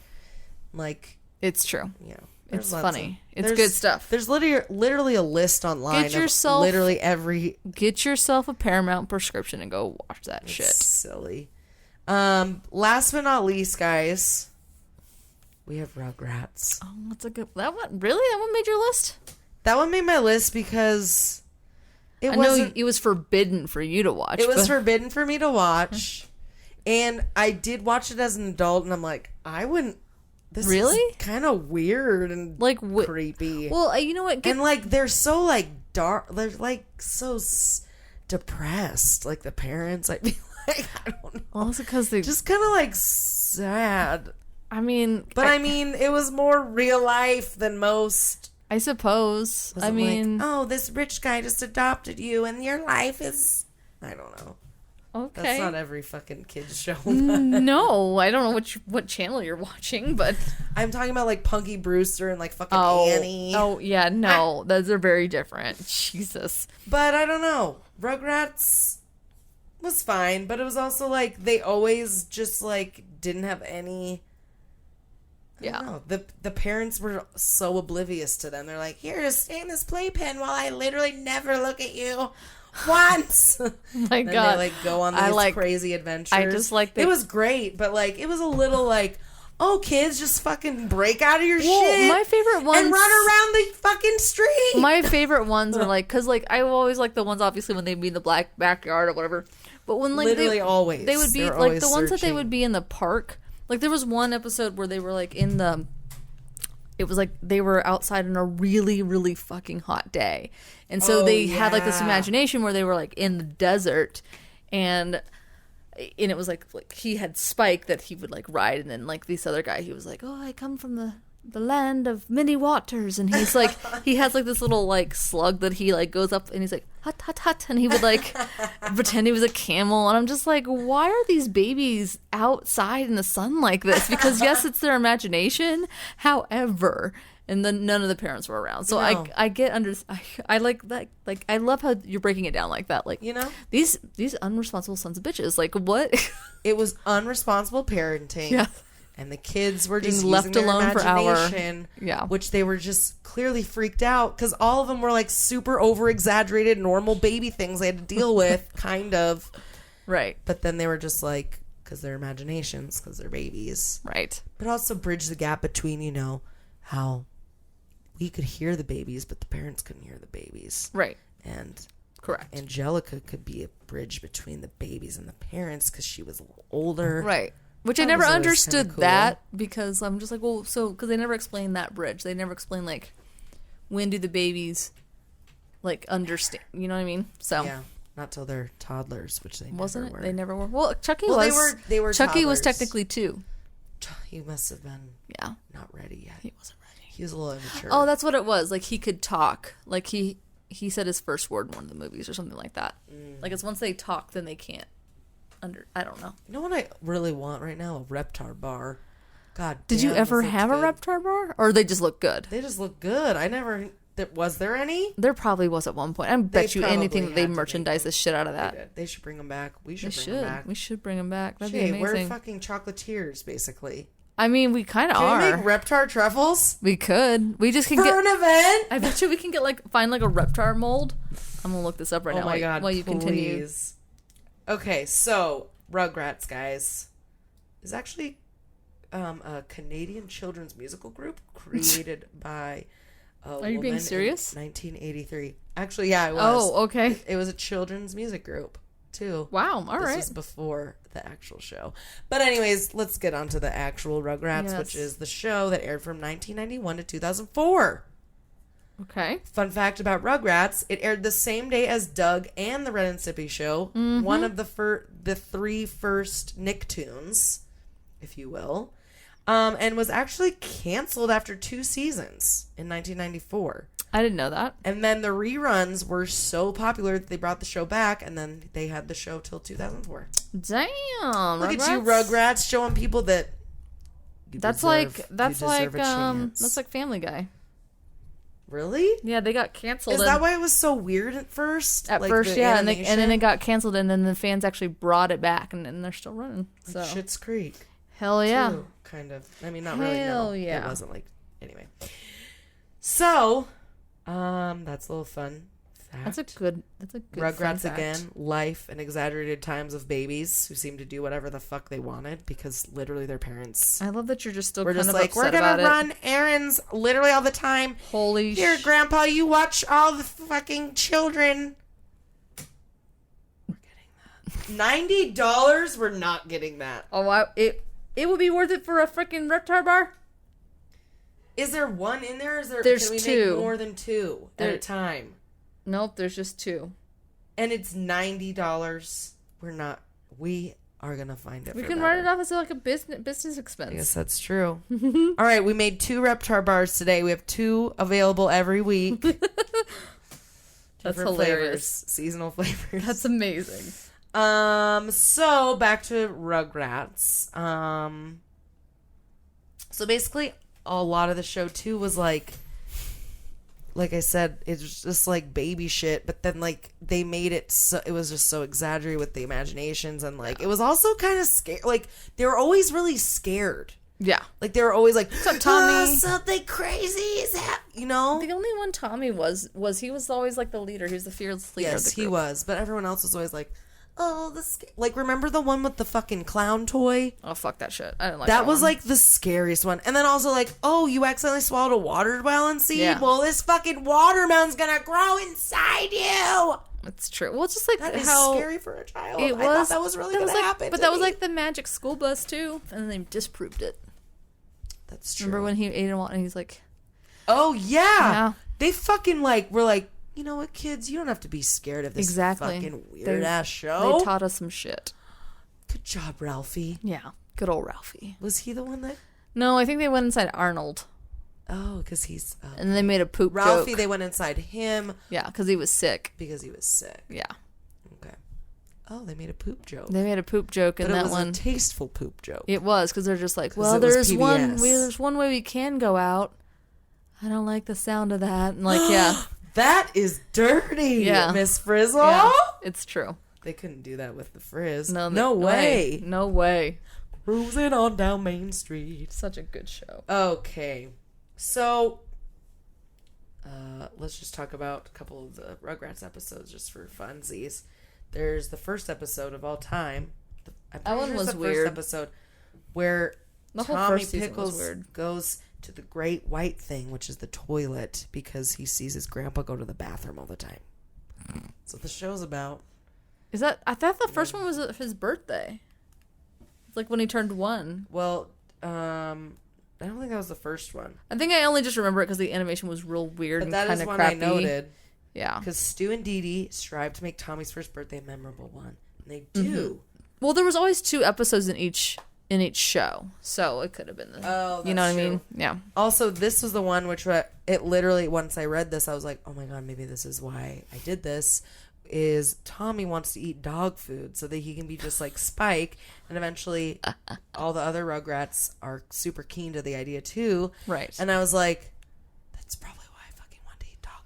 Like. It's true. Yeah. It's funny. It's good stuff. There's literally a list online Get yourself a Paramount prescription and go watch that shit. Silly. Last but not least, guys, we have Rugrats. Oh, that's a good... That one? Really? That one made your list? That one made my list because I know it was forbidden for you to watch. It was forbidden for me to watch. And I did watch it as an adult, and I'm like, I wouldn't... This is kind of weird and like creepy. Well, you know what? And like they're so like dark. They're like so depressed. Like the parents. I feel like I don't know. Well, it's because they just kind of like sad. I mean, it was more real life than most. I suppose. I mean, like, oh, this rich guy just adopted you, and your life is. I don't know. Okay. That's not every fucking kid's show. No, I don't know what channel you're watching, but I'm talking about like Punky Brewster and like fucking Annie. Oh yeah, no, those are very different. Jesus. But I don't know. Rugrats was fine, but it was also like they always just like didn't have any. I don't know. The parents were so oblivious to them. They're like, here, just stay in this playpen while I literally never look at you. Once. My God. They like go on these crazy adventures. I just like it was great, but like it was a little like, oh, kids, just fucking break out of your shit. My favorite ones and run around the fucking street. My favorite ones are like, because like I always like the ones obviously when they'd be in the black backyard or whatever. But when like literally always they would be like the ones that they would be in the park. Like there was one episode where they were like in the. It was like they were outside on a really, really fucking hot day. And so they had like this imagination where they were like in the desert and it was like he had Spike that he would like ride, and then like this other guy, he was like, oh, I come from the land of many waters, and he's like he has like this little like slug that he like goes up and he's like hut hut hut, and he would like pretend he was a camel, and I'm just like, why are these babies outside in the sun like this? Because yes, it's their imagination, however, and then none of the parents were around, so no. I like that, like I love how you're breaking it down like that, like, you know, these unresponsible sons of bitches, like what? It was unresponsible parenting. Yeah. And the kids were just left alone for hours. Yeah. Which they were just clearly freaked out because all of them were like super over exaggerated normal baby things they had to deal with, kind of. Right. But then they were just like, because they're imaginations, because they're babies. Right. But also bridge the gap between, you know, how we could hear the babies, but the parents couldn't hear the babies. Right. And correct. Angelica could be a bridge between the babies and the parents because she was a little older. Right. Which I never understood that, because I'm just like, well, so, because they never explained that bridge. They never explained, like, when do the babies, like, understand, you know what I mean? So. Yeah, not till they're toddlers, which they wasn't never were. They never were. Well, Chucky was. They were Chucky toddlers. was technically 2. He must have been not ready yet. He wasn't ready. He was a little immature. Oh, that's what it was. Like, he could talk. Like, he said his first word in one of the movies or something like that. Like, it's once they talk, then they can't. I don't know. You know what I really want right now? A Reptar bar. God damn. Did you ever have a Reptar bar? Or they just look good? They just look good. I never Was there any? There probably was at one point. I bet you anything that they merchandise the shit out of that. They should bring them back. We should bring them back. We should bring them back. That'd Shay, be amazing. we're fucking chocolatiers, basically. I mean, we kind of are. Can we make Reptar truffles? We could. We just can for an event. I bet you we can find a Reptar mold. I'm gonna look this up right now. Oh my god! While you continue. Okay, so Rugrats, guys, is actually a Canadian children's musical group created by. Are you being serious? 1983. Actually, yeah, it was. Oh, okay. It was a children's music group, too. Wow, all right. This was before the actual show. But anyways, let's get on to the actual Rugrats, which is the show that aired from 1991 to 2004. Okay. Fun fact about Rugrats, it aired the same day as Doug and the Ren and Stimpy Show, one of the three first Nicktoons, if you will. And was actually canceled after 2 seasons in 1994. I didn't know that. And then the reruns were so popular that they brought the show back, and then they had the show till 2004. Damn, look at you, Rugrats, showing people that that's like Family Guy. Really? Yeah, they got canceled. Is that why it was so weird at first? At first, yeah, and then it got canceled, and then the fans actually brought it back, and they're still running. So Schitt's Creek. Hell yeah. Too, kind of. I mean, not really. Hell no. yeah. It wasn't anyway. So, that's a little fun fact. That's a good Rugrats again, life and exaggerated times of babies who seem to do whatever the fuck they wanted because literally their parents. I love that you're just still we're kind just of like, we're going to run errands literally all the time. Holy Here, Grandpa, you watch all the fucking children. We're getting that. $90? We're not getting that. Oh, it would be worth it for a freaking Reptar bar? Is there one in there? There's can we 2. Make more than 2 at a time? Nope, there's just 2. And it's $90. We are going to find it. We can write it off as like a business expense. I guess that's true. All right, we made 2 Reptar bars today. We have 2 available every week. That's hilarious. Seasonal flavors. That's amazing. So back to Rugrats. So basically a lot of the show too was like I said, it was just like baby shit, but then like they made it so it was just so exaggerated with the imaginations, and like it was also kind of scary. Like they were always really scared. Yeah. Like they were always like, Tommy, something crazy is happening, you know? The only one Tommy was he was always like the leader. He was the fearless leader. Yes, of the group. he was, but everyone else was always like, oh, like remember the one with the fucking clown toy? Oh, fuck that shit. I didn't like that. That was one. like the scariest one. And then also like, oh, you accidentally swallowed a watermelon seed? Yeah. Well, this fucking watermelon's gonna grow inside you. It's true. Well, it's just like that is how scary for a child. I thought that was really gonna happen. But that was like the magic school bus too, and then they disproved it. That's true. Remember when he ate and he's like, oh yeah. They fucking like were like, you know what, kids? You don't have to be scared of this fucking weird-ass show. They taught us some shit. Good job, Ralphie. Yeah, good old Ralphie. Was he the one that... No, I think they went inside Arnold. Oh, because he's... And they made a poop Ralphie, joke. They went inside him. Yeah, because he was sick. Yeah. Okay. Oh, they made a poop joke. They made a poop joke in that one. But it was a tasteful poop joke. It was, because they're just like, well, there's one way we can go out. I don't like the sound of that. And like, yeah... That is dirty, Miss Frizzle. Yeah, it's true. They couldn't do that with the Frizz. No way. No way. Cruising on down Main Street. Such a good show. Okay. So, let's just talk about a couple of the Rugrats episodes just for funsies. There's the first episode of all time. That one was the weird. First episode where the whole Tommy first season Pickles was weird. goes to the great white thing, which is the toilet, because he sees his grandpa go to the bathroom all the time. So the show's about... I thought the first one was his birthday. It's like when he turned 1. Well, I don't think that was the first one. I think I only just remember it because the animation was real weird and kind of crappy. That is one I noted. Yeah. Because Stu and Dee Dee strive to make Tommy's first birthday a memorable one. And they do. Mm-hmm. Well, there was always 2 episodes in each show, so it could have been you know what true. I mean? Yeah. Also, this was the one which it literally, once I read this, I was like, oh my god, maybe this is why I did this, is Tommy wants to eat dog food so that he can be just like Spike, and eventually all the other Rugrats are super keen to the idea too. Right. And I was like, that's probably why I fucking want to eat dog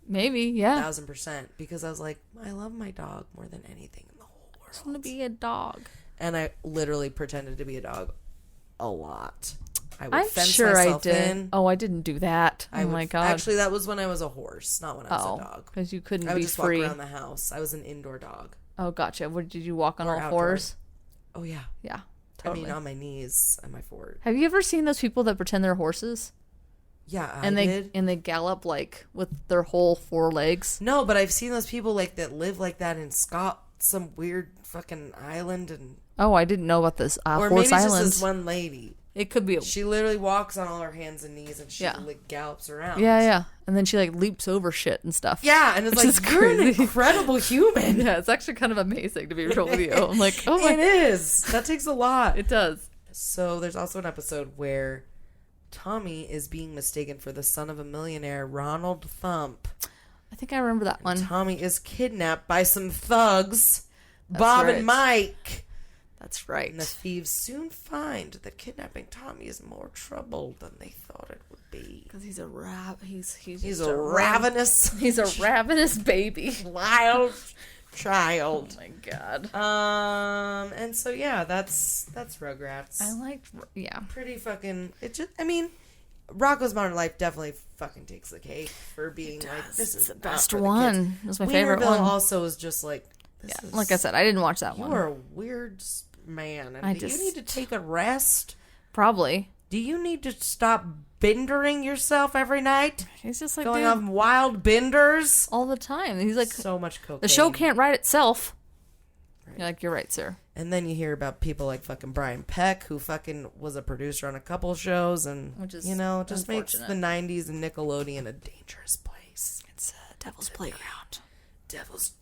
Maybe, yeah. 1,000%. Because I was like, I love my dog more than anything in the whole world. I just want to be a dog. And I literally pretended to be a dog a lot. I would I'm fence sure myself I did. in. Oh, I didn't do that. My God. Actually, that was when I was a horse, not when I was a dog. Because you couldn't I would be just free. walk around the house. I was an indoor dog. Oh, gotcha. What, did you walk on all outdoor. fours? Oh, yeah. Yeah, totally. I mean, on my knees and my forward. Have you ever seen those people that pretend they're horses? Yeah, and I did. And they gallop like with their whole 4 legs. No, but I've seen those people like that live like that in some weird fucking island, and oh, I didn't know about this or horse maybe it's island. just this one lady. It could be. She literally walks on all her hands and knees, and she like gallops around. Yeah, and then she like leaps over shit and stuff. Yeah, and it's like, you're an incredible human. Yeah, it's actually kind of amazing to be real with you. I'm like, oh my. It is. That takes a lot. It does. So there's also an episode where Tommy is being mistaken for the son of a millionaire, Ronald Thump. I think I remember that one. Tommy is kidnapped by some thugs, Bob and Mike. That's right. And the thieves soon find that kidnapping Tommy is more trouble than they thought it would be. Because he's a he's a ravenous he's a ravenous baby, wild child. Oh my God. And so yeah, that's Rugrats. I liked pretty fucking. It just, I mean, Rocko's Modern Life definitely fucking takes the cake for being like, this is the best one. It was my favorite Wienerville one. Also is just like, like I said, I didn't watch that one. You're a weird man, and do you need to take a rest? Probably. Do you need to stop bendering yourself every night? He's just like going on wild benders all the time. He's like, so much cocaine. The show can't write itself. Right. You're like, you're right, sir. And then you hear about people like fucking Brian Peck, who fucking was a producer on a couple shows, and which is just makes the 90s and Nickelodeon a dangerous place. It's a devil's playground.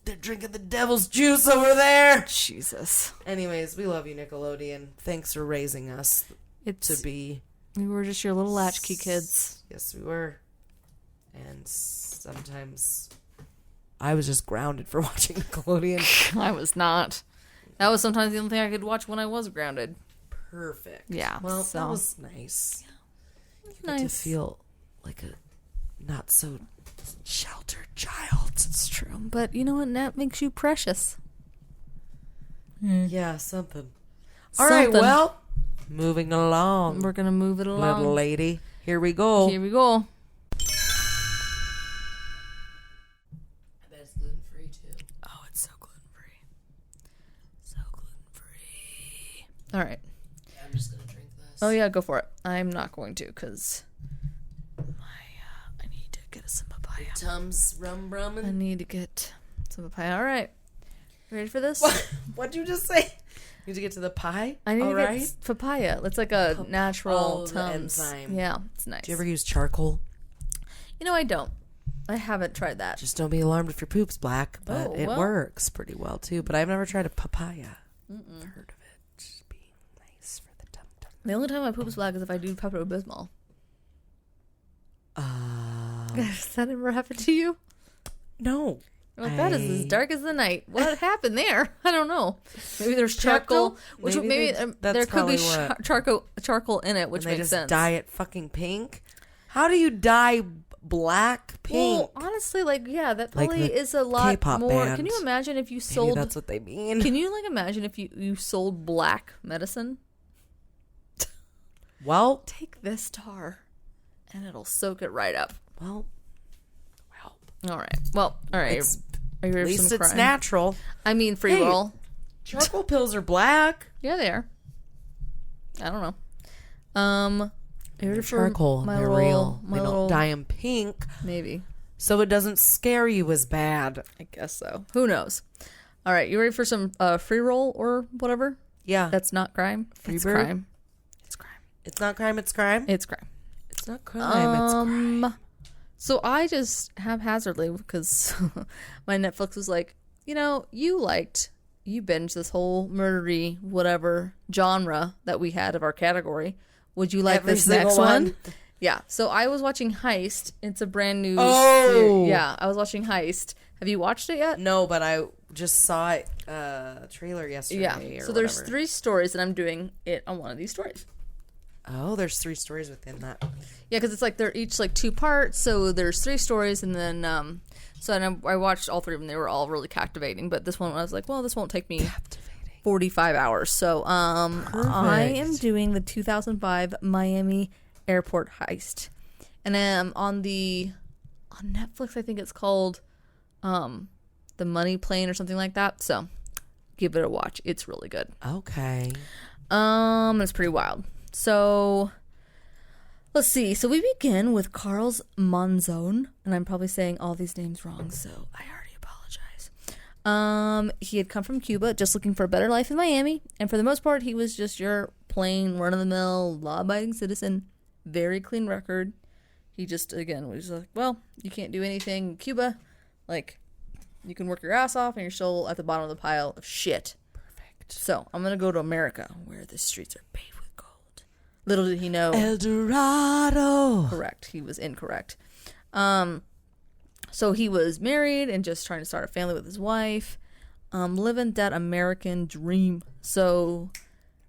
They're drinking the devil's juice over there. Jesus. Anyways, we love you, Nickelodeon. Thanks for raising us to be. We were just your little latchkey kids. Yes, we were. And sometimes I was just grounded for watching Nickelodeon. I was not. That was sometimes the only thing I could watch when I was grounded. Perfect. Yeah. Well, that was nice. Yeah, you get to feel like a not so sheltered child. It's true. But you know what? That makes you precious. Yeah, something. All right, well, moving along. We're going to move it along. Little lady. Here we go. Here we go. I bet it's gluten-free, too. Oh, it's so gluten-free. So gluten-free. All right. Yeah, I'm just going to drink this. Oh, yeah, go for it. I'm not going to because I need to get some papaya. Tums rum. I need to get some papaya. All right. Ready for this? What'd you just say? You need to get to the pie? I need to get papaya. It's like a natural Tums. Enzyme. Yeah, it's nice. Do you ever use charcoal? You know, I don't. I haven't tried that. Just don't be alarmed if your poop's black, but it works pretty well, too. But I've never tried a papaya. I've heard of it. Just being nice for the tum-tum. The only time my poop's black is if I do Pepto-Bismol. Has that ever happened to you? No. You're like, that is as dark as the night. What happened there? I don't know. Maybe there's charcoal. Maybe there could be charcoal in it, which makes sense. Dye it fucking pink. How do you dye black pink? Well, honestly, that probably is a lot K-pop more. band. Can you imagine if you sold? Maybe that's what they mean. Can you imagine if you sold black medicine? Well, take this tar, and it'll soak it right up. Well. All right. Well, all right. Are you ready at least for some it's crime? natural. I mean, free roll. Charcoal pills are black. Yeah, they are. I don't know. Charcoal. They're real. They don't dye them pink. Maybe. So it doesn't scare you as bad. I guess so. Who knows? All right. You ready for some free roll or whatever? Yeah. That's not crime. It's crime. It's crime. It's not crime. It's crime. It's crime. It's not crime. It's crime. So I just haphazardly, because my Netflix was like, you binged this whole murdery whatever genre that we had of our category. Would you like this next one? Yeah. So I was watching Heist. It's a brand new series. Yeah, I was watching Heist. Have you watched it yet? No, but I just saw it trailer yesterday. Yeah. So there's 3 stories, and I'm doing it on one of these stories. Oh, there's 3 stories within that. Yeah, because it's like they're each like 2 parts, so there's 3 stories, and then I watched all 3 of them. They were all really captivating, but this one I was like, well, this won't take me 45 hours. So I am doing the 2005 Maimi Airport Heist, and on Netflix I think it's called The Money Plane or something like that. So give it a watch. It's really good. Okay. It's pretty wild. So let's see. So we begin with Carl's Monzon, and I'm probably saying all these names wrong, so I already apologize. He had come from Cuba, just looking for a better life in Miami, and for the most part, he was just your plain run-of-the-mill, law-abiding citizen. Very clean record. He just, again, was like, well, you can't do anything in Cuba. Like, you can work your ass off, and you're still at the bottom of the pile of shit. Perfect. So I'm gonna go to America, where the streets are paved. Little did he know. El Dorado. Correct. He was incorrect. So he was married and just trying to start a family with his wife. Living that American dream. So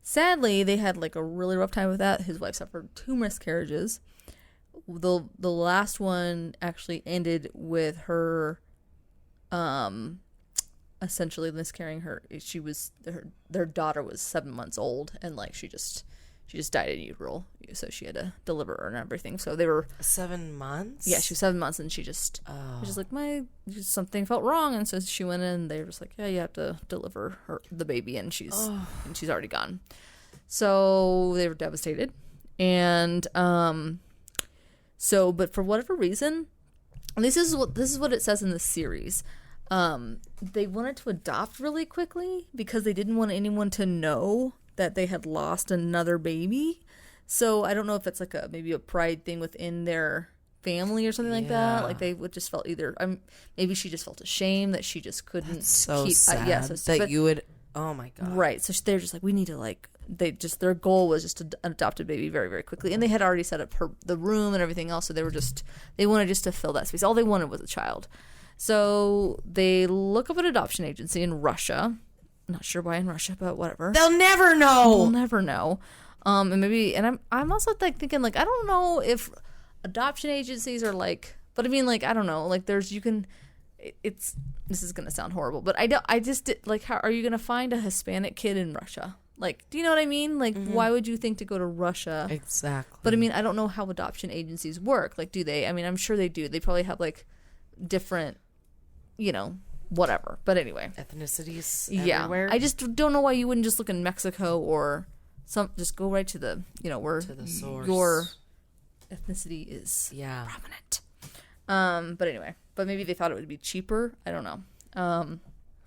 sadly, they had like a really rough time with that. His wife suffered 2 miscarriages. The last one actually ended with her essentially miscarrying her. Their daughter was 7 months old, and like she just died in utero, so she had to deliver her and everything. So they were 7 months. Yeah, she was 7 months, and she just was just like something felt wrong, and so she went in. And they were just like, yeah, you have to deliver the baby, and she's already gone. So they were devastated, and but for whatever reason, and this is what it says in the series. They wanted to adopt really quickly because they didn't want anyone to know that they had lost another baby. So I don't know if it's like maybe a pride thing within their family or something like that. Like they would just felt maybe she just felt ashamed that she just couldn't. That's so keep sad that you would. Oh my god. Right. So they're just like, we need to their goal was just to adopt a baby very, very quickly, and they had already set up the room and everything else. So they wanted just to fill that space. All they wanted was a child. So they look up an adoption agency in Russia. Not sure why in Russia, but whatever. They'll never know. We'll never know. And I'm also like thinking like, I don't know if adoption agencies are like, but I mean like, I don't know, like this is gonna sound horrible, but I just like, how are you gonna find a Hispanic kid in Russia? Like, do you know what I mean? Like, why would you think to go to Russia? Exactly. But I mean, I don't know how adoption agencies work. Like, do they? I mean, I'm sure they do. They probably have like different, whatever. But anyway, ethnicities everywhere. I just don't know why you wouldn't just look in Mexico or just go right to the where to the source. Your ethnicity is prominent. But anyway, maybe they thought it would be cheaper. I don't know.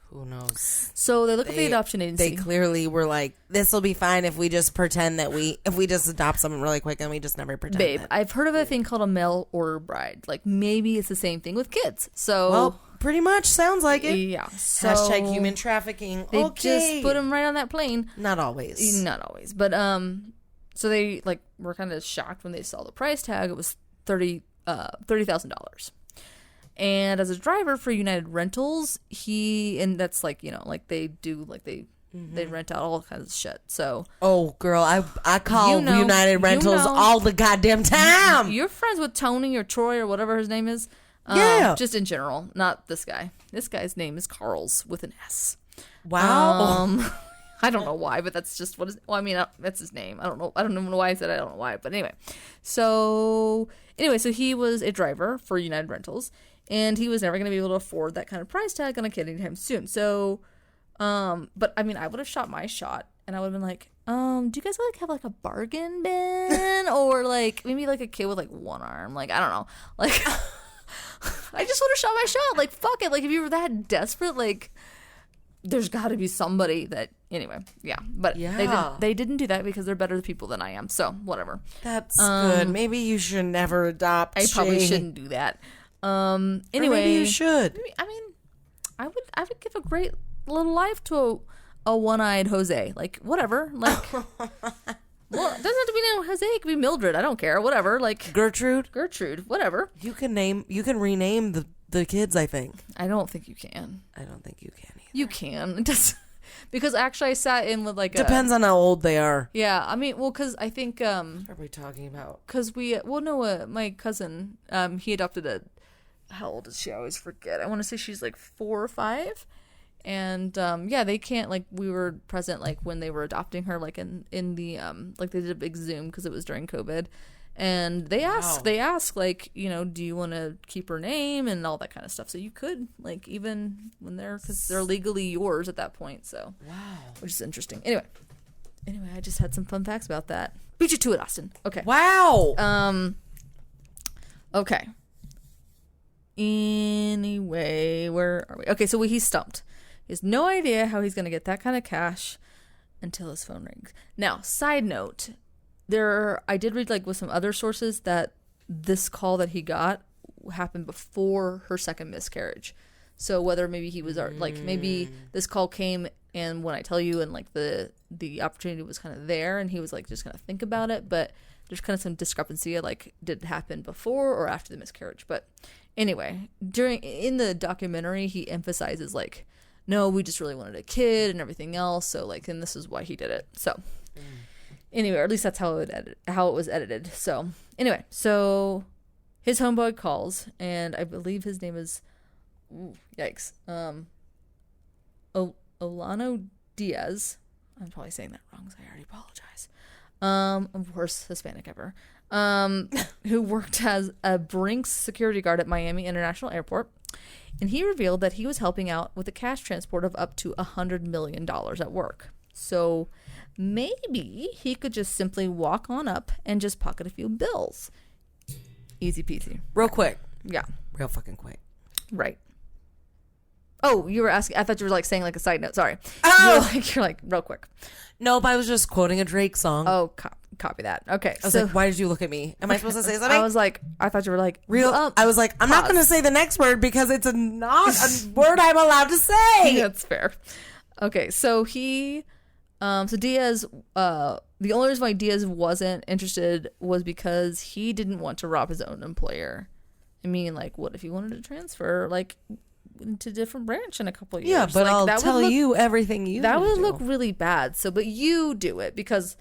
Who knows? So they look at the adoption agency. They clearly were like, this will be fine if we just pretend that if we just adopt someone really quick and we just never pretend. Babe, I've heard of a thing called a mail order bride. Like maybe it's the same thing with kids. So well, pretty much sounds like it. Yeah. So hashtag human trafficking. They just put them right on that plane. Not always. But so they were kind of shocked when they saw the price tag. It was $30,000. And as a driver for United Rentals, and that's they do they rent out all kinds of shit. So girl, I call United Rentals all the goddamn time. You're friends with Tony or Troy or whatever his name is. Yeah, just in general, not this guy. This guy's name is Carl's with an S. Wow. I don't know why, but that's just that's his name. I don't know. I don't even know why I said I don't know why. But anyway, so he was a driver for United Rentals. And he was never going to be able to afford that kind of price tag on a kid anytime soon. So, but I mean, I would have shot my shot, and I would have been like, do you guys have a bargain bin, or maybe a kid with one arm? I don't know. I just would have shot my shot. Fuck it. If you were that desperate, there's got to be somebody that. Anyway, yeah. But they didn't do that because they're better people than I am. So whatever. That's good. Maybe you should never adopt. I probably shouldn't do that. Anyway, or maybe you should. I would give a great little life to a one-eyed Jose. Whatever. Well, it doesn't have to be named Jose. It could be Mildred. I don't care. Whatever. Gertrude. Whatever. You can rename the kids. I think. I don't think you can. I don't think you can either. You can. Because actually I sat in with like depends on how old they are. Yeah, I mean, well, because I think what are we talking about? Because my cousin, he adopted how old is she? I always forget. I want to say she's like 4 or 5. And they can't, like, we were present like when they were adopting her, like in the like they did a big Zoom because it was during COVID, and they asked like, you know, do you want to keep her name and all that kind of stuff. So you could, like, even when because they're legally yours at that point. So which is interesting. Anyway, I just had some fun facts about that. Beat you to it, Austin. Okay. Wow. Okay. Anyway, where are we? Okay, so he's stumped. He has no idea how he's going to get that kind of cash until his phone rings. Now, side note, I did read, like, with some other sources that this call that he got happened before her second miscarriage. So whether maybe he was, like, maybe this call came and when I tell you, and, like, the opportunity was kind of there and he was, like, just going to think about it. But there's kind of some discrepancy, like, did it happen before or after the miscarriage? But anyway, in the documentary, he emphasizes, like, no, we just really wanted a kid and everything else. So, like, and this is why he did it. So, anyway, or at least that's how it was edited. So, anyway, so his homeboy calls, and I believe his name is, yikes, Olano Diaz. I'm probably saying that wrong, so I already apologize. Worst Hispanic ever. Who worked as a Brinks security guard at Miami International Airport. And he revealed that he was helping out with a cash transport of up to $100 million at work. So maybe he could just simply walk on up and just pocket a few bills. Easy peasy. Real quick. Yeah. Real fucking quick. Right. Oh, you were asking. I thought you were like saying like a side note. Sorry. Oh. You're like real quick. Nope, I was just quoting a Drake song. Oh, copy that. Okay. I was like, why did you look at me? Am I supposed to say something? I was like, I thought you were like, I was like, I'm not going to say the next word because it's not a word I'm allowed to say. That's fair. Okay, so so Diaz, the only reason why Diaz wasn't interested was because he didn't want to rob his own employer. I mean, like, what if he wanted to transfer, like, into a different branch in a couple of years? Yeah, but like, I'll tell you everything you that would do. look really bad. So, but you do it because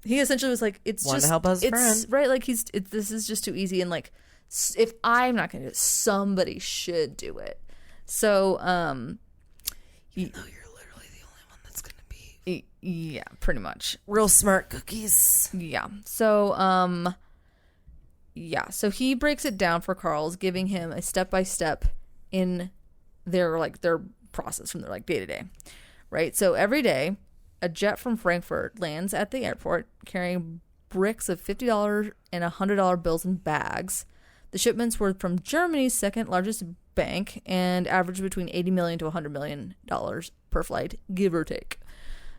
he essentially was like, it's Want just to help us, friend, right? Like this is just too easy, and like if I'm not going to do it, somebody should do it. So, even though you're literally the only one that's going to be, yeah, pretty much real smart cookies. Yeah. So, yeah. So he breaks it down for Carl's, giving him a step-by-step in their process from their like day to day, right? So every day, a jet from Frankfurt lands at the airport carrying bricks of $50 and $100 bills in bags. The shipments were from Germany's second largest bank and averaged between $80 million to $100 million per flight, give or take.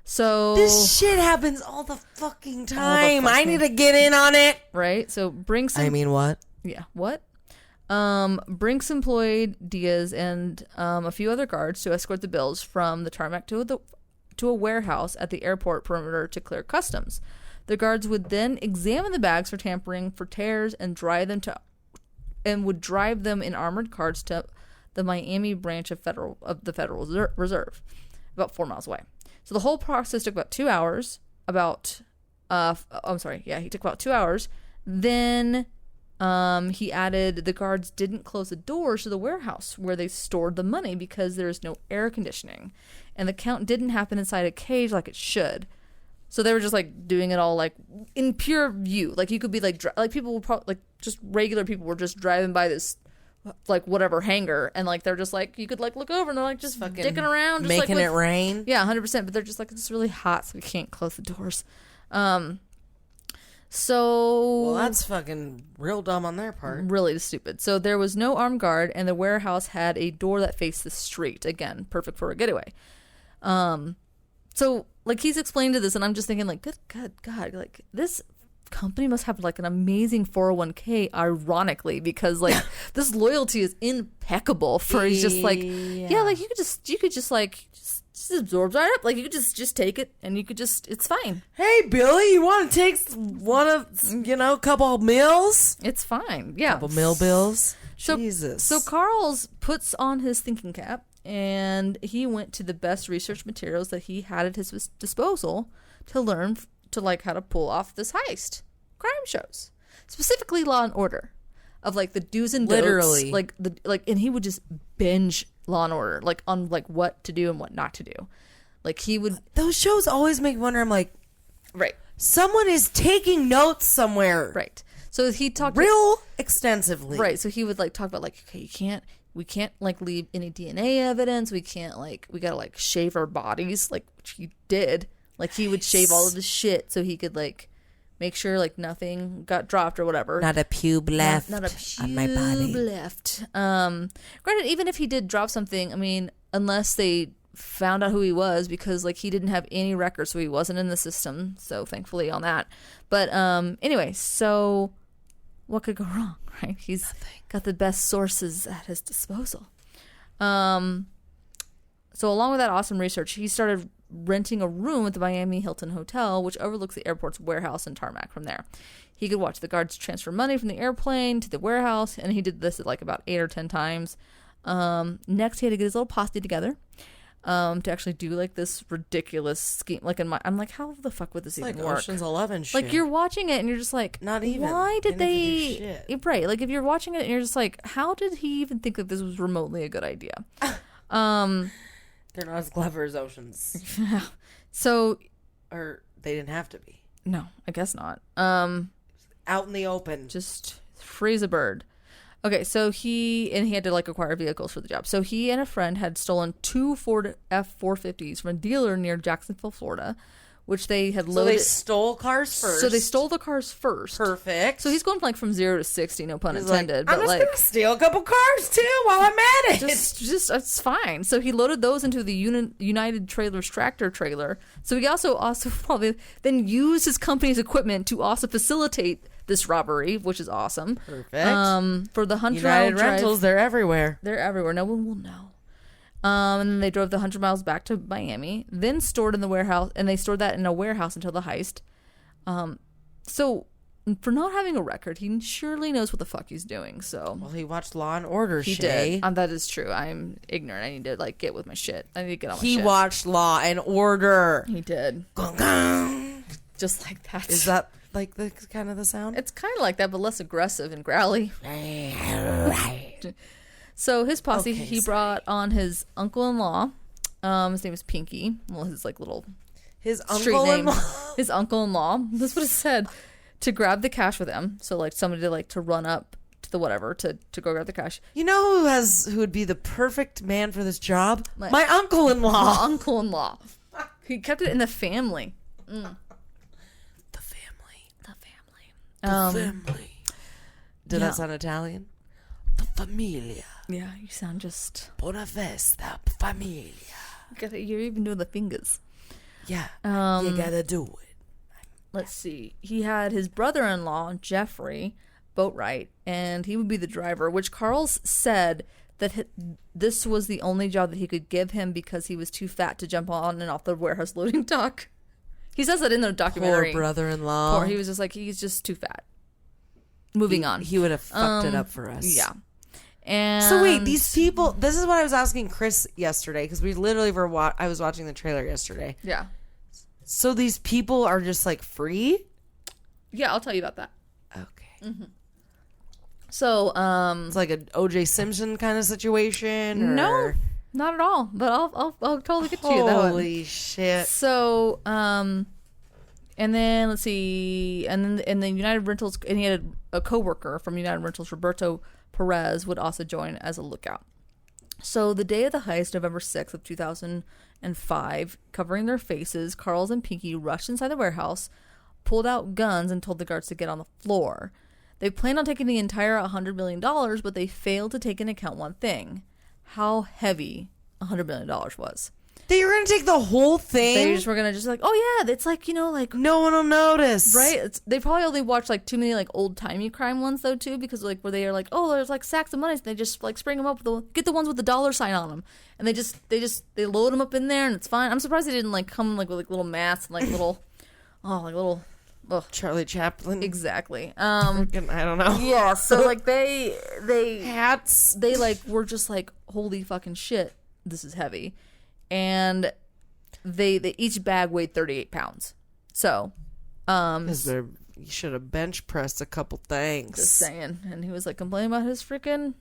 So this shit happens all the fucking time. I need to get in on it. Right? So Brinks. What? Yeah. What? Brinks employed Diaz and a few other guards to escort the bills from the tarmac to a warehouse at the airport perimeter to clear customs. The guards would then examine the bags for tampering, for tears, and would drive them in armored cars to the Miami branch of the Federal Reserve, about 4 miles away. So the whole process took about 2 hours. He took about 2 hours. Then he added the guards didn't close the doors to the warehouse where they stored the money because there's no air conditioning, and the count didn't happen inside a cage like it should. So they were just like doing it all like in pure view. Like you could be like people would probably like just regular people were just driving by this like whatever hangar, and like they're just like you could like look over and they're like just fucking dicking around, just, making it rain. Yeah, 100%. But they're just like it's really hot, so we can't close the doors. So that's fucking real dumb on their part. Really stupid. So there was no armed guard, and the warehouse had a door that faced the street. Again, perfect for a getaway. So like he's explained to this, and I'm just thinking like, good God, like this company must have like an amazing 401k. Ironically, because like this loyalty is impeccable. For he's just like, yeah, like you could just like. Just absorbs right up. Like you could just take it and you could just it's fine. Hey Billy, you want to take one of a couple of meals? It's fine. Yeah. Couple meal bills. So, Jesus. So Carl's puts on his thinking cap and he went to the best research materials that he had at his disposal to learn to like how to pull off this heist. Crime shows, specifically Law and Order, of like the do's and don'ts. Literally, and he would just binge Law and Order, like on like what to do and what not to do. Like he would. Those shows always make me wonder. I'm like, right. Someone is taking notes somewhere. Right. So he talked extensively. Right. So he would like talk about like, okay, we can't like leave any DNA evidence. We can't like, we gotta like shave our bodies, like which he did. Like he would shave all of his shit so he could like make sure like nothing got dropped or whatever. Not a pube left not a pube on my body. Left. Granted, even if he did drop something, I mean, unless they found out who he was, because like he didn't have any records, so he wasn't in the system. So thankfully on that. But anyway, so what could go wrong, right? He's got the best sources at his disposal. So along with that awesome research, he started renting a room at the Miami Hilton Hotel, which overlooks the airport's warehouse and tarmac from there. He could watch the guards transfer money from the airplane to the warehouse, and he did this like about 8 or 10 times. Next, he had to get his little posse together to actually do like this ridiculous scheme. Like I'm like, how the fuck would this even work? Ocean's 11 shit. Like you're watching it and you're just like, not even. Why did they? Right. Like if you're watching it and you're just like, how did he even think that this was remotely a good idea? They're not as clever as Ocean's. So, or they didn't have to be. No, I guess not. Out in the open, just freeze a bird. Okay, so he had to like acquire vehicles for the job. So he and a friend had stolen 2 Ford F-450s from a dealer near Jacksonville, Florida, which they had loaded. So they stole cars first. So they stole the cars first. Perfect. So he's going from 0 to 60, no pun intended. Like, I'm just gonna steal a couple cars too while I'm at it. Just it's fine. So he loaded those into the United Trailers tractor trailer. So he also probably then used his company's equipment to also facilitate this robbery, which is awesome. Perfect. For the 100 United Rentals, they're everywhere. They're everywhere. No one will know. And then they drove the 100 miles back to Miami, then stored in the warehouse, and they stored that in a warehouse until the heist. So for not having a record, he surely knows what the fuck he's doing. So well, he watched Law and Order. He Shay. did. That is true. I'm ignorant. I need to like get with my shit. I need to get on my shit. He watched Law and Order. He did. Gong, gong. Just like that. Is that like the kind of the sound? It's kind of like that, but less aggressive and growly. So his posse, he brought on his uncle-in-law. His name is Pinky. Well, his like little his uncle-in-law. His uncle-in-law. That's what it said. To grab the cash with him. So like somebody to run up to the whatever to go grab the cash. You know who would be the perfect man for this job? My uncle-in-law. My uncle-in-law. He kept it in the family. The family. Did that sound Italian? The familia. Yeah, you sound just... Buona festa, familia. You're even doing the fingers. Yeah, you gotta do it. Let's see. He had his brother-in-law, Jeffrey, Boatwright, and he would be the driver, which Carl's said that this was the only job that he could give him because he was too fat to jump on and off the warehouse loading dock. He says that in the documentary. Poor brother-in-law. He was just like, he's just too fat. Moving on. He would have fucked it up for us. Yeah. And so wait, these people, this is what I was asking Chris yesterday, because we literally I was watching the trailer yesterday. Yeah. So these people are just like free? Yeah, I'll tell you about that. Okay. Mm-hmm. So, it's like an O.J. Simpson kind of situation? Or? No, not at all. But I'll totally get to you that one. Holy shit. So, and then let's see, and then United Rentals, and he had a coworker from United Rentals, Roberto Perez, would also join as a lookout. So the day of the heist, November 6th of 2005, covering their faces, Carls and Pinky rushed inside the warehouse, pulled out guns, and told the guards to get on the floor. They planned on taking the entire $100 million, but they failed to take into account one thing: how heavy $100 million was. They were going to take the whole thing? They just were going to just like, oh yeah, it's like, like... No one will notice. Right? They probably only watched like too many like old-timey crime ones though too, because like where they are like, oh, there's like sacks of money, so they just like spring them up, get the ones with the dollar sign on them. And they load them up in there and it's fine. I'm surprised they didn't like come like with like little masks and like little, Charlie Chaplin. Exactly. I don't know. Yeah, so like they hats. They like were just like, holy fucking shit. this is heavy. And they each bag weighed 38 pounds. So, you should have bench pressed a couple things. Just saying. And he was like complaining about his freaking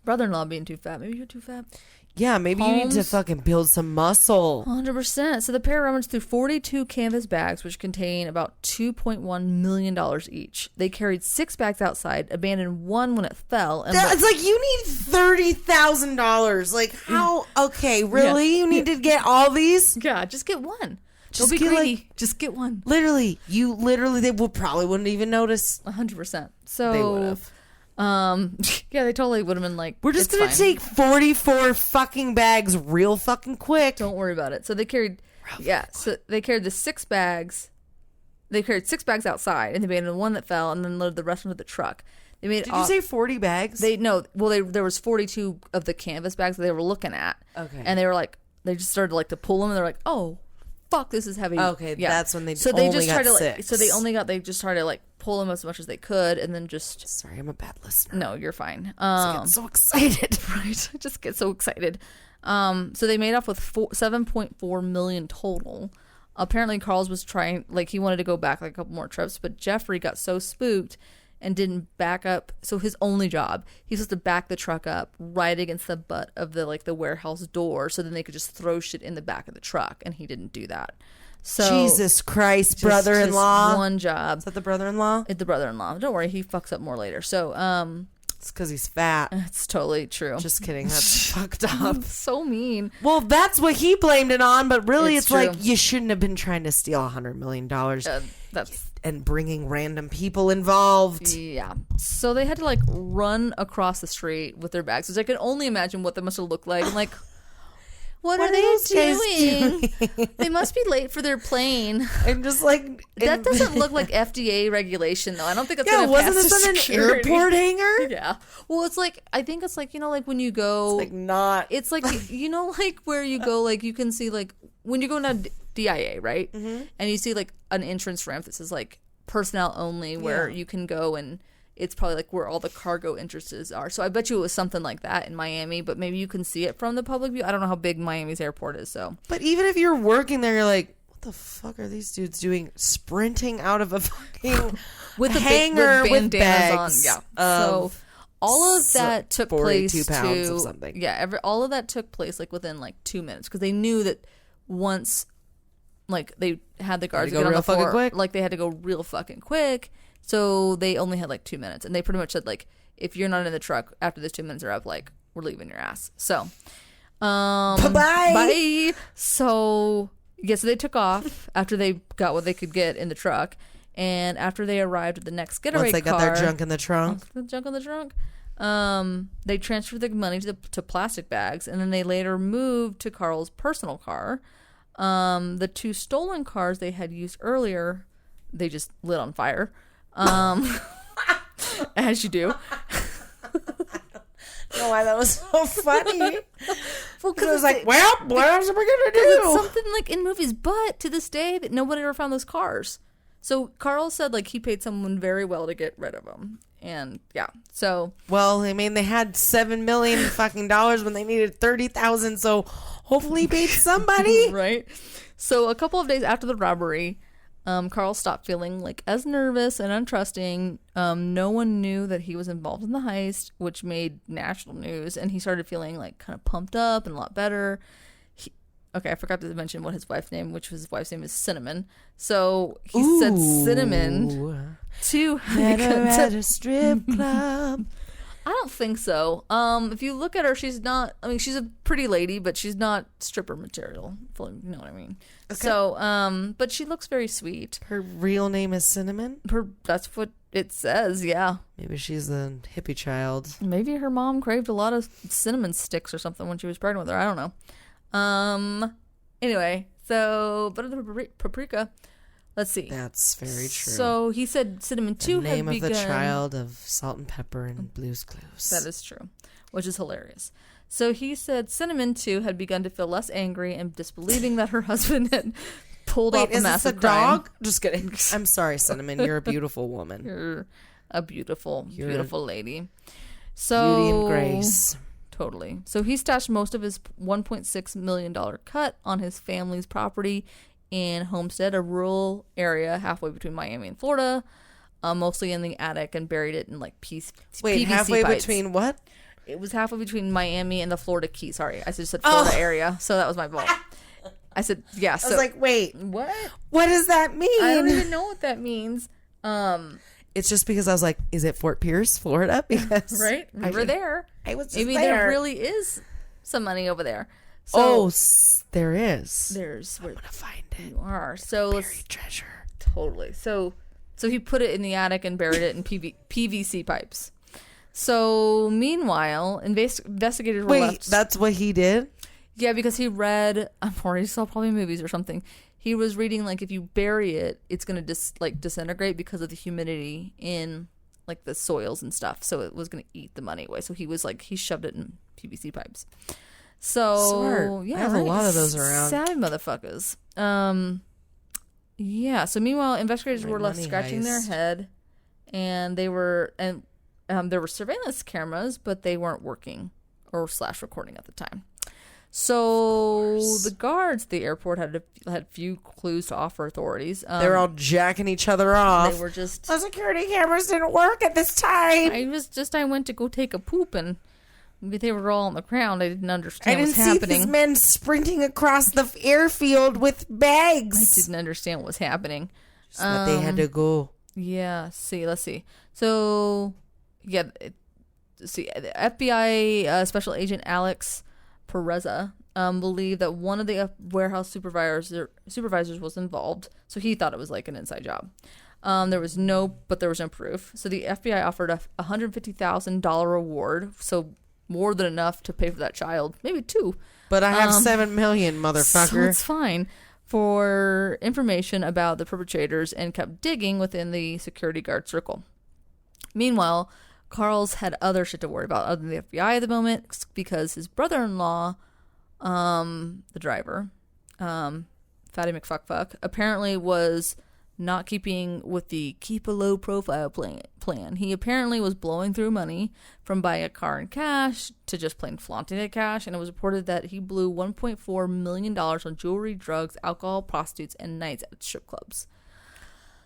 brother-in-law being too fat. Maybe you're too fat. Yeah, maybe you need to fucking build some muscle. 100%. So the pair rummaged through 42 canvas bags, which contain about $2.1 million each. They carried 6 bags outside, abandoned one when it fell. And it's like, you need $30,000. Like, how? Okay, really? You need to get all these? Yeah, just get one. Don't be greedy. Just get one. Literally, they probably wouldn't even notice. 100%. So they would have. Yeah, they totally would have been like, we're just gonna take 44 fucking bags real fucking quick. Don't worry about it. So they carried, so they carried the 6 bags. They carried 6 bags outside, and they made one that fell, and then loaded the rest into the truck. They made. Did you say 40 bags? There was 42 of the canvas bags that they were looking at. Okay. And they were like, they just started like to pull them, and they're like, oh, fuck, this is heavy. Okay, yeah. That's when they so only they just got tried to 6. So they just tried to like pull them as much as they could, and then just. Sorry, I'm a bad listener. No, you're fine. I get so excited. Right, I just get so excited. So they made off with 7.4 million total. Apparently, Carl's was trying, like, he wanted to go back like a couple more trips, but Jeffrey got so spooked and didn't back up. So his only job, he's supposed to back the truck up right against the butt of the warehouse door, so then they could just throw shit in the back of the truck, and he didn't do that. So Jesus Christ, brother-in-law. One job. Is that the brother-in-law? It's the brother-in-law. Don't worry, he fucks up more later. So it's because he's fat. It's totally true. Just kidding. That's fucked up. So mean. Well, that's what he blamed it on, but really it's true. like, you shouldn't have been trying to steal $100 million and bringing random people involved. Yeah. So they had to like run across the street with their bags. So I can only imagine what they must have looked like. And like, what are they doing? They must be late for their plane. I'm just like, that doesn't look like FDA regulation though. I don't think that's gonna wasn't pass this on an airport hangar? Yeah. Well, it's like, I think it's like, like when you go, it's like not. It's like like where you go, like you can see like when you go down DIA, right? Mm-hmm. And you see like an entrance ramp that says like personnel only, where you can go, and it's probably like where all the cargo entrances are. So I bet you it was something like that in Miami, but maybe you can see it from the public view. I don't know how big Miami's airport is, so. But even if you're working there, you're like, what the fuck are these dudes doing sprinting out of a fucking with a hangar with bags on? Yeah. So all of that took place 42 pounds of something. Yeah, all of that took place like within like 2 minutes, because they knew that once like they had the guards get on the floor, quick. Like they had to go real fucking quick. So they only had like 2 minutes, and they pretty much said like, if you're not in the truck after those 2 minutes are up, like we're leaving your ass. So, bye. So so they took off after they got what they could get in the truck, and after they arrived at the next getaway once they got their junk in the trunk, they transferred the money to plastic bags, and then they later moved to Carl's personal car. The 2 stolen cars they had used earlier, they just lit on fire. As you do. I don't know why that was so funny. Well, because I was like, well, what else are we gonna do? It's something like in movies, but to this day, that nobody ever found those cars. So Carl said like he paid someone very well to get rid of them, and so. Well, I mean, they had $7 million fucking dollars when they needed 30,000, so hopefully he paid somebody, right? So a couple of days after the robbery, Carl stopped feeling like as nervous and untrusting. No one knew that he was involved in the heist, which made national news, and he started feeling like kind of pumped up and a lot better. I forgot to mention what his wife's name, is Cinnamon. So he said Cinnamon to at a strip club. I don't think so. If you look at her, she's not. I mean, she's a pretty lady, but she's not stripper material. You know what I mean? Okay. So, but she looks very sweet. Her real name is Cinnamon? That's what it says, yeah. Maybe she's a hippie child. Maybe her mom craved a lot of cinnamon sticks or something when she was pregnant with her. I don't know. Anyway, so, but the paprika, let's see. That's very true. So he said Cinnamon 2 had begun. The name of the child of Salt and Pepper and Blue's Clues. That is true, which is hilarious. So he said Cinnamon 2 had begun to feel less angry and disbelieving that her husband had pulled off a massive crime. Dog? Just kidding. I'm sorry, Cinnamon. You're a beautiful woman. You're a beautiful lady. So beauty and grace. Totally. So he stashed most of his $1.6 million cut on his family's property in Homestead, a rural area halfway between Miami and Florida, mostly in the attic, and buried it in like PVC halfway pipes. Between what? It was halfway between Miami and the Florida Keys. Sorry, I just said Florida area, so that was my fault. I said, yeah. So, I was like, wait. What? What does that mean? I don't even know what that means. It's just because I was like, is it Fort Pierce, Florida? Because right? We were there. I was just Maybe there really is some money over there. So, there is. There's. I'm going to find it. You are. So buried treasure. Totally. So he put it in the attic and buried it in PVC pipes. So meanwhile, investigators were left. Wait, that's what he did? Yeah, because he read, I'm sorry, he saw probably movies or something. He was reading, like, if you bury it, it's going to disintegrate because of the humidity in, like, the soils and stuff. So it was going to eat the money away. So he was like, he shoved it in PVC pipes. So, smart. Yeah, I have a lot of those around. Savvy motherfuckers. Yeah, so meanwhile, investigators were left scratching their head, and there were surveillance cameras, but they weren't working or / recording at the time. So the guards at the airport had few clues to offer authorities. They were all jacking each other off. They were just... The security cameras didn't work at this time. I went to go take a poop, and they were all on the ground. I didn't understand what was happening. I didn't see these men sprinting across the airfield with bags. I didn't understand what was happening. Just that they had to go. Yeah, let's see. So, yeah, the FBI Special Agent Alex Pereza believed that one of the warehouse supervisors was involved, so he thought it was like an inside job. There was no proof. So the FBI offered a $150,000 reward, so more than enough to pay for that child, maybe 2. But I have 7 million, motherfucker. So it's fine, for information about the perpetrators, and kept digging within the security guard circle. Meanwhile, Carl's had other shit to worry about other than the FBI at the moment, because his brother-in-law, the driver, Fatty McFuckfuck, apparently was not keeping with the keep a low profile plan. He apparently was blowing through money from buying a car in cash to just plain flaunting the cash, and it was reported that he blew $1.4 million on jewelry, drugs, alcohol, prostitutes, and nights at strip clubs.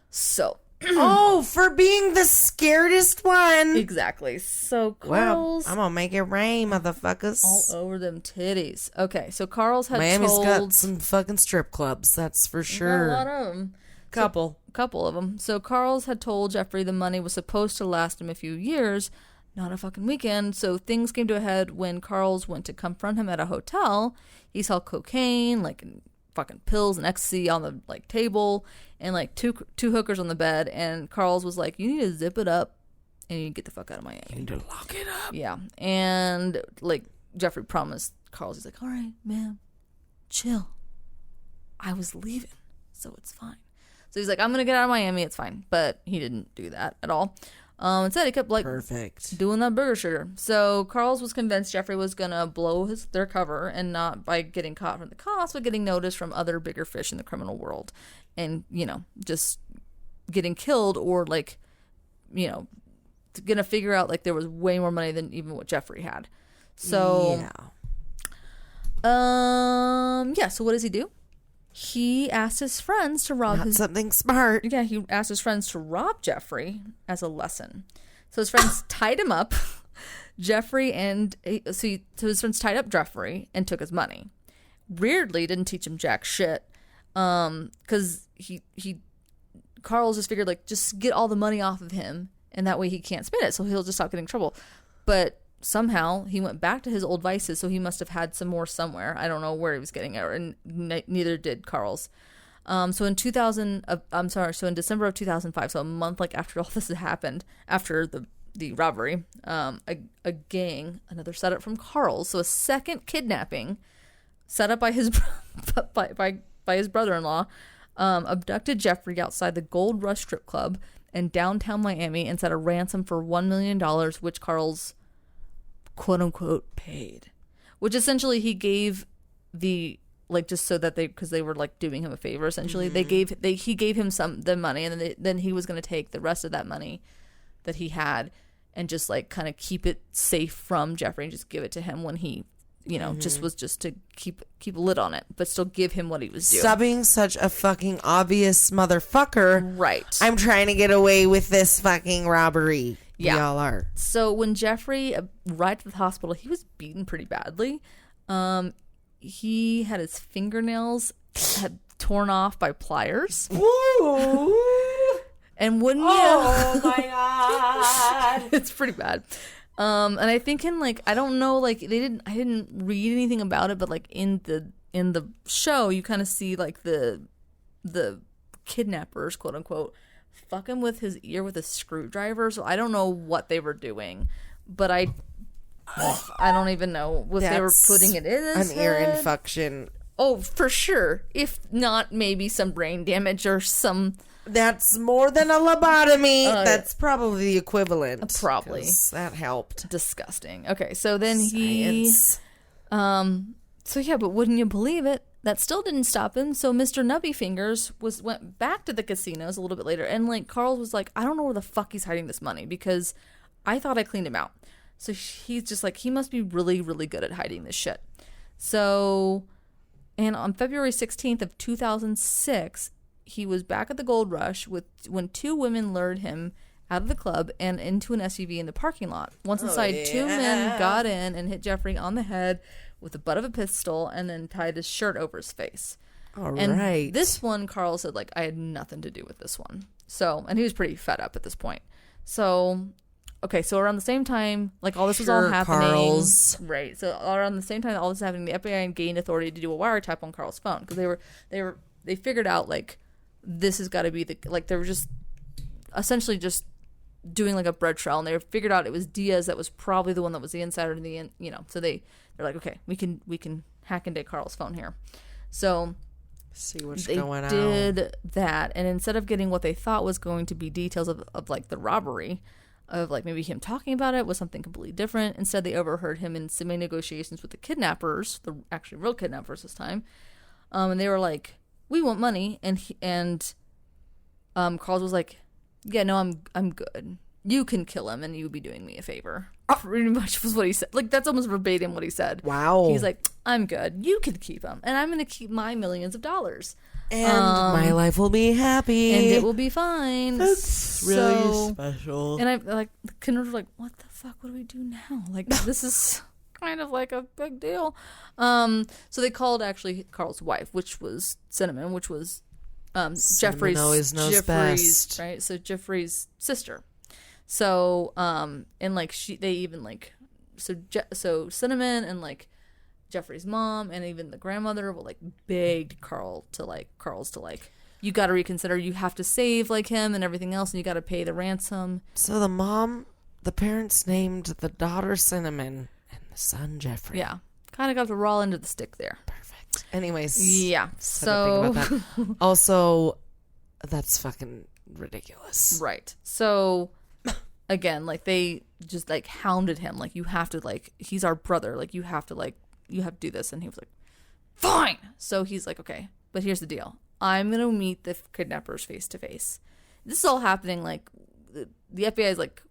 So... for being the scaredest one. Exactly. So Carl's... Well, I'm gonna make it rain, motherfuckers. All over them titties. Okay, so Carl's had Miami's got some fucking strip clubs, that's for sure. A lot of them. Couple of them. So Carl's had told Jeffrey the money was supposed to last him a few years, not a fucking weekend. So things came to a head when Carl's went to confront him at a hotel. He saw cocaine, like fucking pills and ecstasy on the like table, and like two hookers on the bed. And Carl's was like, "You need to zip it up, and you need to get the fuck out of Miami. You need to lock it up." Yeah, and like Jeffrey promised Carl's, he's like, "All right, man, chill. I was leaving, so it's fine." So he's like, "I'm gonna get out of Miami. It's fine." But he didn't do that at all. Instead, he kept like doing that burger shooter. So Carl's was convinced Jeffrey was gonna blow their cover, and not by getting caught from the cops, but getting noticed from other bigger fish in the criminal world, and just getting killed, or like, gonna figure out like there was way more money than even what Jeffrey had. So So what does he do? He asked his friends to rob something smart. Yeah, he asked his friends to rob Jeffrey as a lesson. So his friends tied him up. So his friends tied up Jeffrey and took his money. Weirdly, didn't teach him jack shit. Because Carl's just figured like just get all the money off of him, and that way he can't spend it, so he'll just stop getting in trouble. But somehow he went back to his old vices, so he must have had some more somewhere. I don't know where he was getting it, and neither did Carl's. So in December of 2005, so a month like after all this had happened, after the robbery, a gang, another setup from Carl's, so a second kidnapping set up by his by his brother-in-law, abducted Jeffrey outside the Gold Rush strip club in downtown Miami and set a ransom for $1 million, which Carl's quote-unquote paid, which essentially he gave the just so that because they were like doing him a favor, essentially. Mm-hmm. He gave him the money, and then he was going to take the rest of that money that he had and just like kind of keep it safe from Jeffrey and just give it to him when he, you know, just to keep a lid on it, but still give him what he was doing. Stop being such a fucking obvious motherfucker. Right. I'm trying to get away with this fucking robbery. Yeah. We all are. So when Jeffrey arrived at the hospital, he was beaten pretty badly. He had his fingernails torn off by pliers. Woo! And wouldn't you? Oh my God. It's pretty bad. And I think in like, I don't know, like I didn't read anything about it, but like in the show, you kind of see like the kidnappers, quote unquote, fuck him with his ear with a screwdriver. So I don't know what they were doing, but I don't even know what they were putting it in his an ear head. infection. Oh, for sure. If not, maybe some brain damage or some. That's more than a lobotomy. That's probably the equivalent. Probably. That helped. Disgusting. Okay, so then Science. So yeah, but wouldn't you believe it? That still didn't stop him. So Mr. Nubby Fingers went back to the casinos a little bit later, and like Carl was like, I don't know where the fuck he's hiding this money because I thought I cleaned him out. So he's just like, he must be really, really good at hiding this shit. So, and on February 16th of 2006, he was back at the Gold Rush when two women lured him out of the club and into an SUV in the parking lot. Once inside, two men got in and hit Jeffrey on the head with the butt of a pistol and then tied his shirt over his face. All right. This one, Carl said, like, I had nothing to do with this one. So, and he was pretty fed up at this point. So, okay, so around the same time, like, all this was all happening. Carl's. Right. So, around the same time that all this was happening, the FBI gained authority to do a wiretap on Carl's phone because they figured out, like, this has got to be they were just essentially just doing like a bread trail, and they figured out it was Diaz that was probably the one that was the insider in the end, you know. So they're like, okay, we can hack into Carl's phone here. So see what's going on. They did that, and instead of getting what they thought was going to be details of like the robbery, of like maybe him talking about it was something completely different. Instead, they overheard him in some negotiations with the kidnappers, the actually real kidnappers this time, and they were like, we want money, and Carl was like, yeah, no, I'm good. You can kill him, and you would be doing me a favor. Pretty much was what he said. Like, that's almost verbatim what he said. Wow. He's like, I'm good. You can keep him, and I'm going to keep my millions of dollars. And my life will be happy. And it will be fine. That's really special. And I like, the kidnappers were like, what the fuck? What do we do now? Like, this is kind of like a big deal. So they called actually Carl's wife, which was Cinnamon, which was Jeffrey's always knows best. Right? So Jeffrey's sister. So and like they even like so Cinnamon and like Jeffrey's mom and even the grandmother were like begged Carl's to like you got to reconsider, you have to save like him and everything else, and you got to pay the ransom. So the parents named the daughter Cinnamon and the son Jeffrey. Yeah, kind of got the raw end of the stick there. Perfect. Anyways, yeah. So think about that. Also, that's fucking ridiculous. Right. So again, like they just like hounded him, like you have to like he's our brother, like you have to do this, and he was like, fine. So he's like, okay, but here's the deal. I'm gonna meet the kidnappers face to face. This is all happening like the FBI is like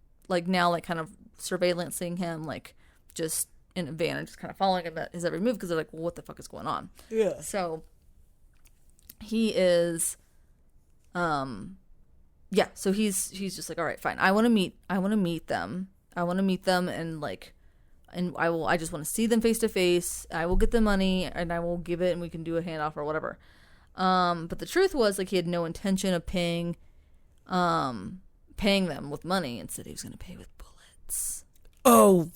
now like kind of surveillancing him, like just in a van and just kind of following him at his every move because they're like, well, what the fuck is going on? Yeah. So he is, yeah. So he's just like, all right, fine. I want to meet them, and like, and I just want to see them face to face. I will get the money and I will give it, and we can do a handoff or whatever. But the truth was, like, he had no intention of paying them with money. Instead, he was going to pay with bullets. Oh,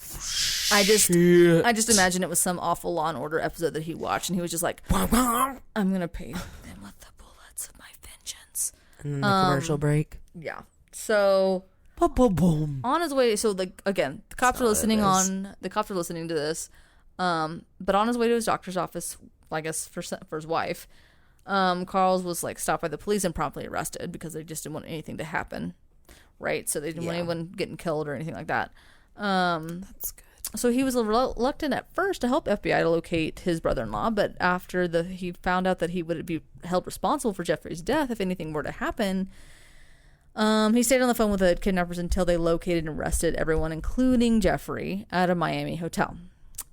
I just imagine it was some awful Law and Order episode that he watched, and he was just like, I'm going to pay them with the bullets of my vengeance. And then the commercial break. Yeah. So Boom. on his way, so like again, the cops are listening to this. But on his way to his doctor's office, I guess for his wife, Carl's was like stopped by the police and promptly arrested because they just didn't want anything to happen, right? So they didn't want anyone getting killed or anything like that. That's good. So he was reluctant at first to help FBI to locate his brother-in-law, but after he found out that he would be held responsible for Jeffrey's death if anything were to happen, He stayed on the phone with the kidnappers until they located and arrested everyone, including Jeffrey, at a Miami hotel.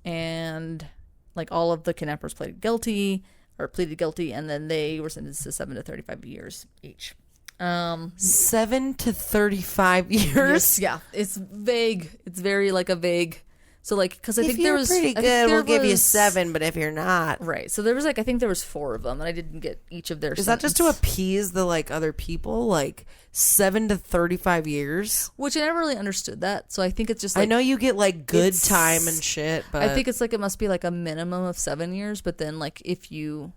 And like all of the kidnappers pleaded guilty, and then they were sentenced to 7 to 35 years each. 7 to 35 years. Yeah, it's vague. It's very like a vague. So like, because I think there was pretty good, we'll give you 7. But if you're not, right. So there was like, I think there was 4 of them, and I didn't get each of their. Is that just to appease the like other people? Like 7 to 35 years, which I never really understood that. So I think it's just. Like, I know you get like good time and shit, but I think it's like it must be like a minimum of 7 years. But then like if you.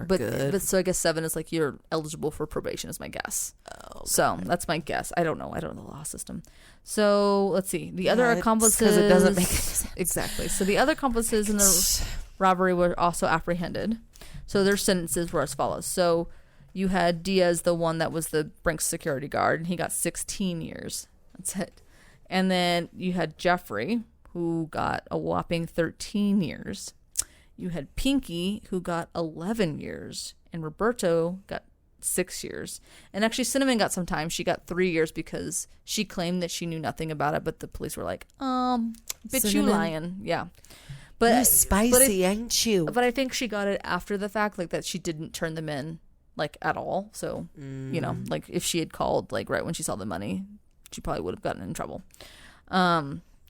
But so I guess 7 is like you're eligible for probation is my guess. Oh, okay. So that's my guess. I don't know the law system. So let's see. The other accomplices, because it doesn't make any sense. Exactly. So the other accomplices in the robbery were also apprehended. So their sentences were as follows. So you had Diaz, the one that was the Brinks security guard, and he got 16 years. That's it. And then you had Jeffrey, who got a whopping 13 years. You had Pinky, who got 11 years, and Roberto got 6 years. And actually, Cinnamon got some time. She got 3 years because she claimed that she knew nothing about it, but the police were like, bitch, Cinnamon. You lying. Yeah. But you're spicy, ain't you? But I think she got it after the fact, like that she didn't turn them in, like, at all. So, you know, like, if she had called, like, right when she saw the money, she probably would have gotten in trouble.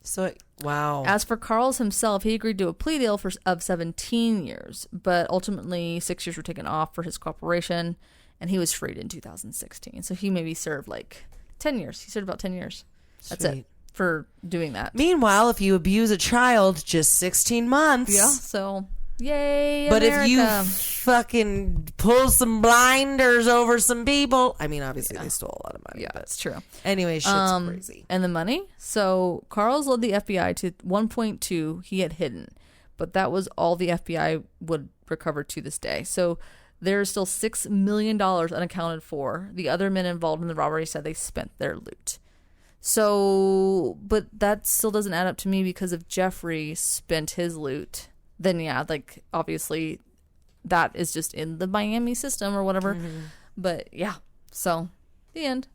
So, wow. As for Carl's himself, he agreed to a plea deal of 17 years, but ultimately 6 years were taken off for his cooperation, and he was freed in 2016. So he maybe served like 10 years. He served about 10 years. That's it for doing that. Meanwhile, if you abuse a child, just 16 months. Yeah, so yay, but America. If you fucking pull some blinders over some people, I mean, obviously they stole a lot of money. Yeah, that's true. Anyway, shit's crazy. And the money? So Carl's led the FBI to 1.2 he had hidden, but that was all the FBI would recover to this day. So there's still $6 million unaccounted for. The other men involved in the robbery said they spent their loot. So, but that still doesn't add up to me, because if Jeffrey spent his loot, then yeah, like obviously that is just in the Miami system or whatever. Mm-hmm. But yeah, so the end.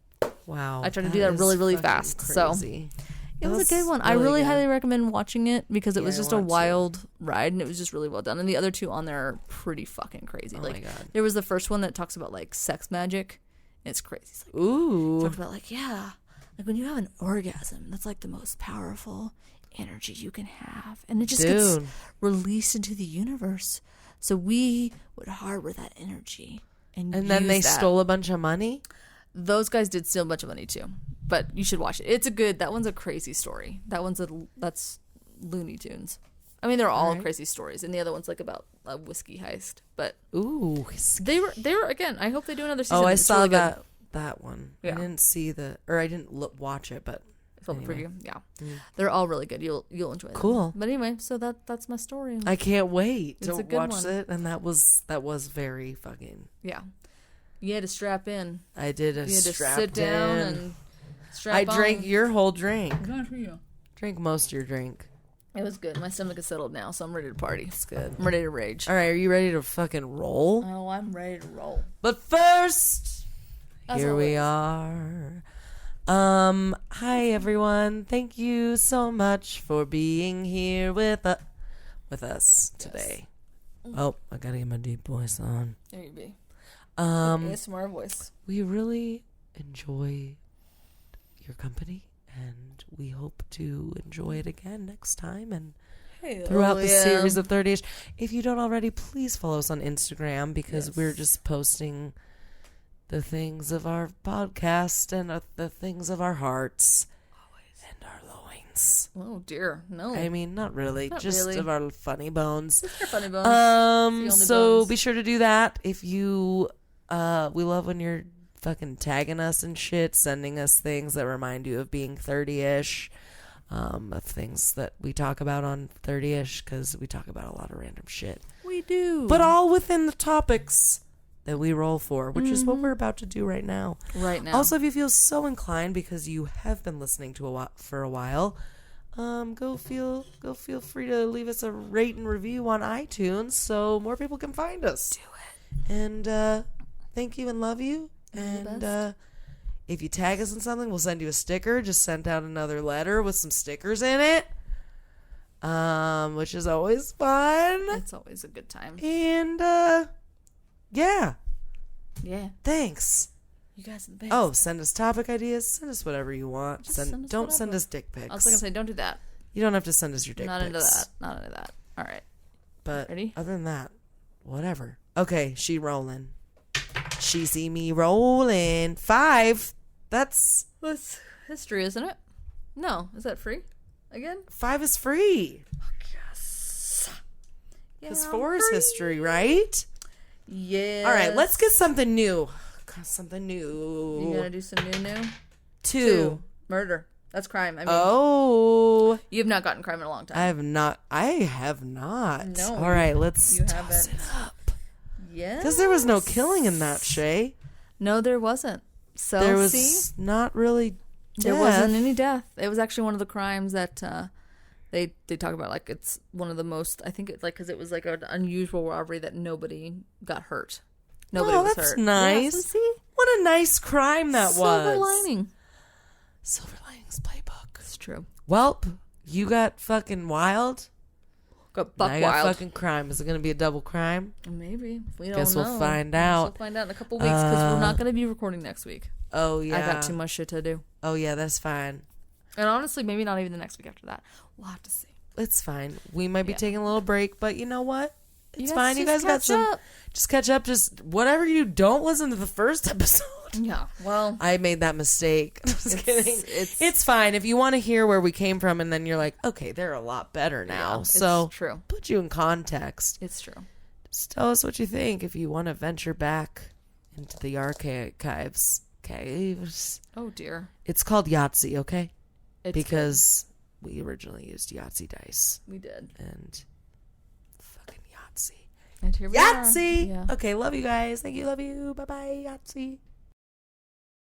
Wow. I tried to do that really, really fast. Crazy. So it was a good one. I really highly recommend watching it, because it was just a wild ride, and it was just really well done. And the other two on there are pretty fucking crazy. Oh like, my God. There was the first one that talks about like sex magic. It's crazy. It's like, ooh. Talks about like, yeah, like when you have an orgasm, that's like the most powerful energy you can have, and it just gets released into the universe. So we would harbor that energy, and then they stole a bunch of money. Those guys did steal a bunch of money too, but you should watch it. It's that one's a crazy story. That's Looney Tunes. I mean, they're all crazy stories, and the other one's like about a whiskey heist. But whiskey. they were again. I hope they do another season. Oh, I saw really that one. Yeah. I didn't see I didn't watch it, but film preview. Yeah, they're all really good. You'll enjoy them. Cool. But anyway, so that's my story. I can't wait to watch one. it, and that was very fucking. Yeah, you had to strap in. I did. You had to sit down and strap on. I drank your whole drink. Good for you. Drank most of your drink. It was good. My stomach is settled now, so I'm ready to party. It's good. I'm ready to rage. All right, are you ready to fucking roll? Oh, I'm ready to roll. But first, here we are. Hi everyone. Thank you so much for being here with us today. Yes. Oh, I gotta get my deep voice on. There you be. ASMR voice. We really enjoy your company, and we hope to enjoy it again next time and throughout the series of 30ish. If you don't already, please follow us on Instagram, because we're just posting the things of our podcast and the things of our hearts. Always. And our loins. Oh dear, no. I mean, not really. Just really. Of our funny bones. Just our funny bones. So be sure to do that. If you, we love when you're fucking tagging us and shit, sending us things that remind you of being 30ish, of things that we talk about on 30ish, because we talk about a lot of random shit. We do. But all within the topics that we roll for, which is what we're about to do right now. Also, if you feel so inclined, because you have been listening to for a while, go feel free to leave us a rate and review on iTunes so more people can find us. Do it. And thank you and love you. And If you tag us in something, we'll send you a sticker. Just sent out another letter with some stickers in it. Which is always fun. It's always a good time. And, yeah. Yeah. Thanks. You guys are the best. Oh, send us topic ideas. Send us whatever you want. Don't send us dick pics. I was going to say, don't do that. You don't have to send us your dick Not pics. into that. Not into that. All right. But ready? Other than that, whatever. Okay, she rolling. She see me rolling. 5. That's history, isn't it? No. Is that free? Again? 5 is free. Yes. Because 4 is history, right? Yeah. All right, let's get something new. Something new. You gonna do some new? 2. Murder. That's crime. I mean, oh. You have not gotten crime in a long time. I have not. No. All right, let's you toss haven't. it up. Yeah. Because there was no killing in that, Shay. No, there wasn't. So there was not really death. There wasn't any death. It was actually one of the crimes that they talk about. Like, it's one of the most, I think, because it was like an unusual robbery that nobody got hurt. Nobody was that's hurt. Nice. Yeah, so see? What a nice crime that was. Silver lining. Silver linings playbook. It's true. Welp, you got fucking wild. Got buck I wild. got fucking crime. Is it going to be a double crime? Maybe. We don't Guess know. we'll find out. We'll find out in a couple weeks because we're not going to be recording next week. Oh, yeah. I got too much shit to do. Oh, yeah, that's fine. And honestly, maybe not even the next week after that. We'll have to see. It's fine. We might be taking a little break, but you know what? It's fine. You guys got some. Just catch up. Just whatever you don't listen to the first episode. Yeah. Well, I made that mistake. I'm just kidding. It's fine. If you want to hear where we came from and then you're like, okay, they're a lot better now. Yeah, so it's true. Put you in context. It's true. Just tell us what you think if you want to venture back into the archives. Caves. Oh, dear. It's called Yahtzee, okay? Because we originally used Yahtzee dice. We did. And fucking Yahtzee. And here we Yahtzee! are. Yeah. Okay, love you guys. Thank you, love you. Bye-bye, Yahtzee.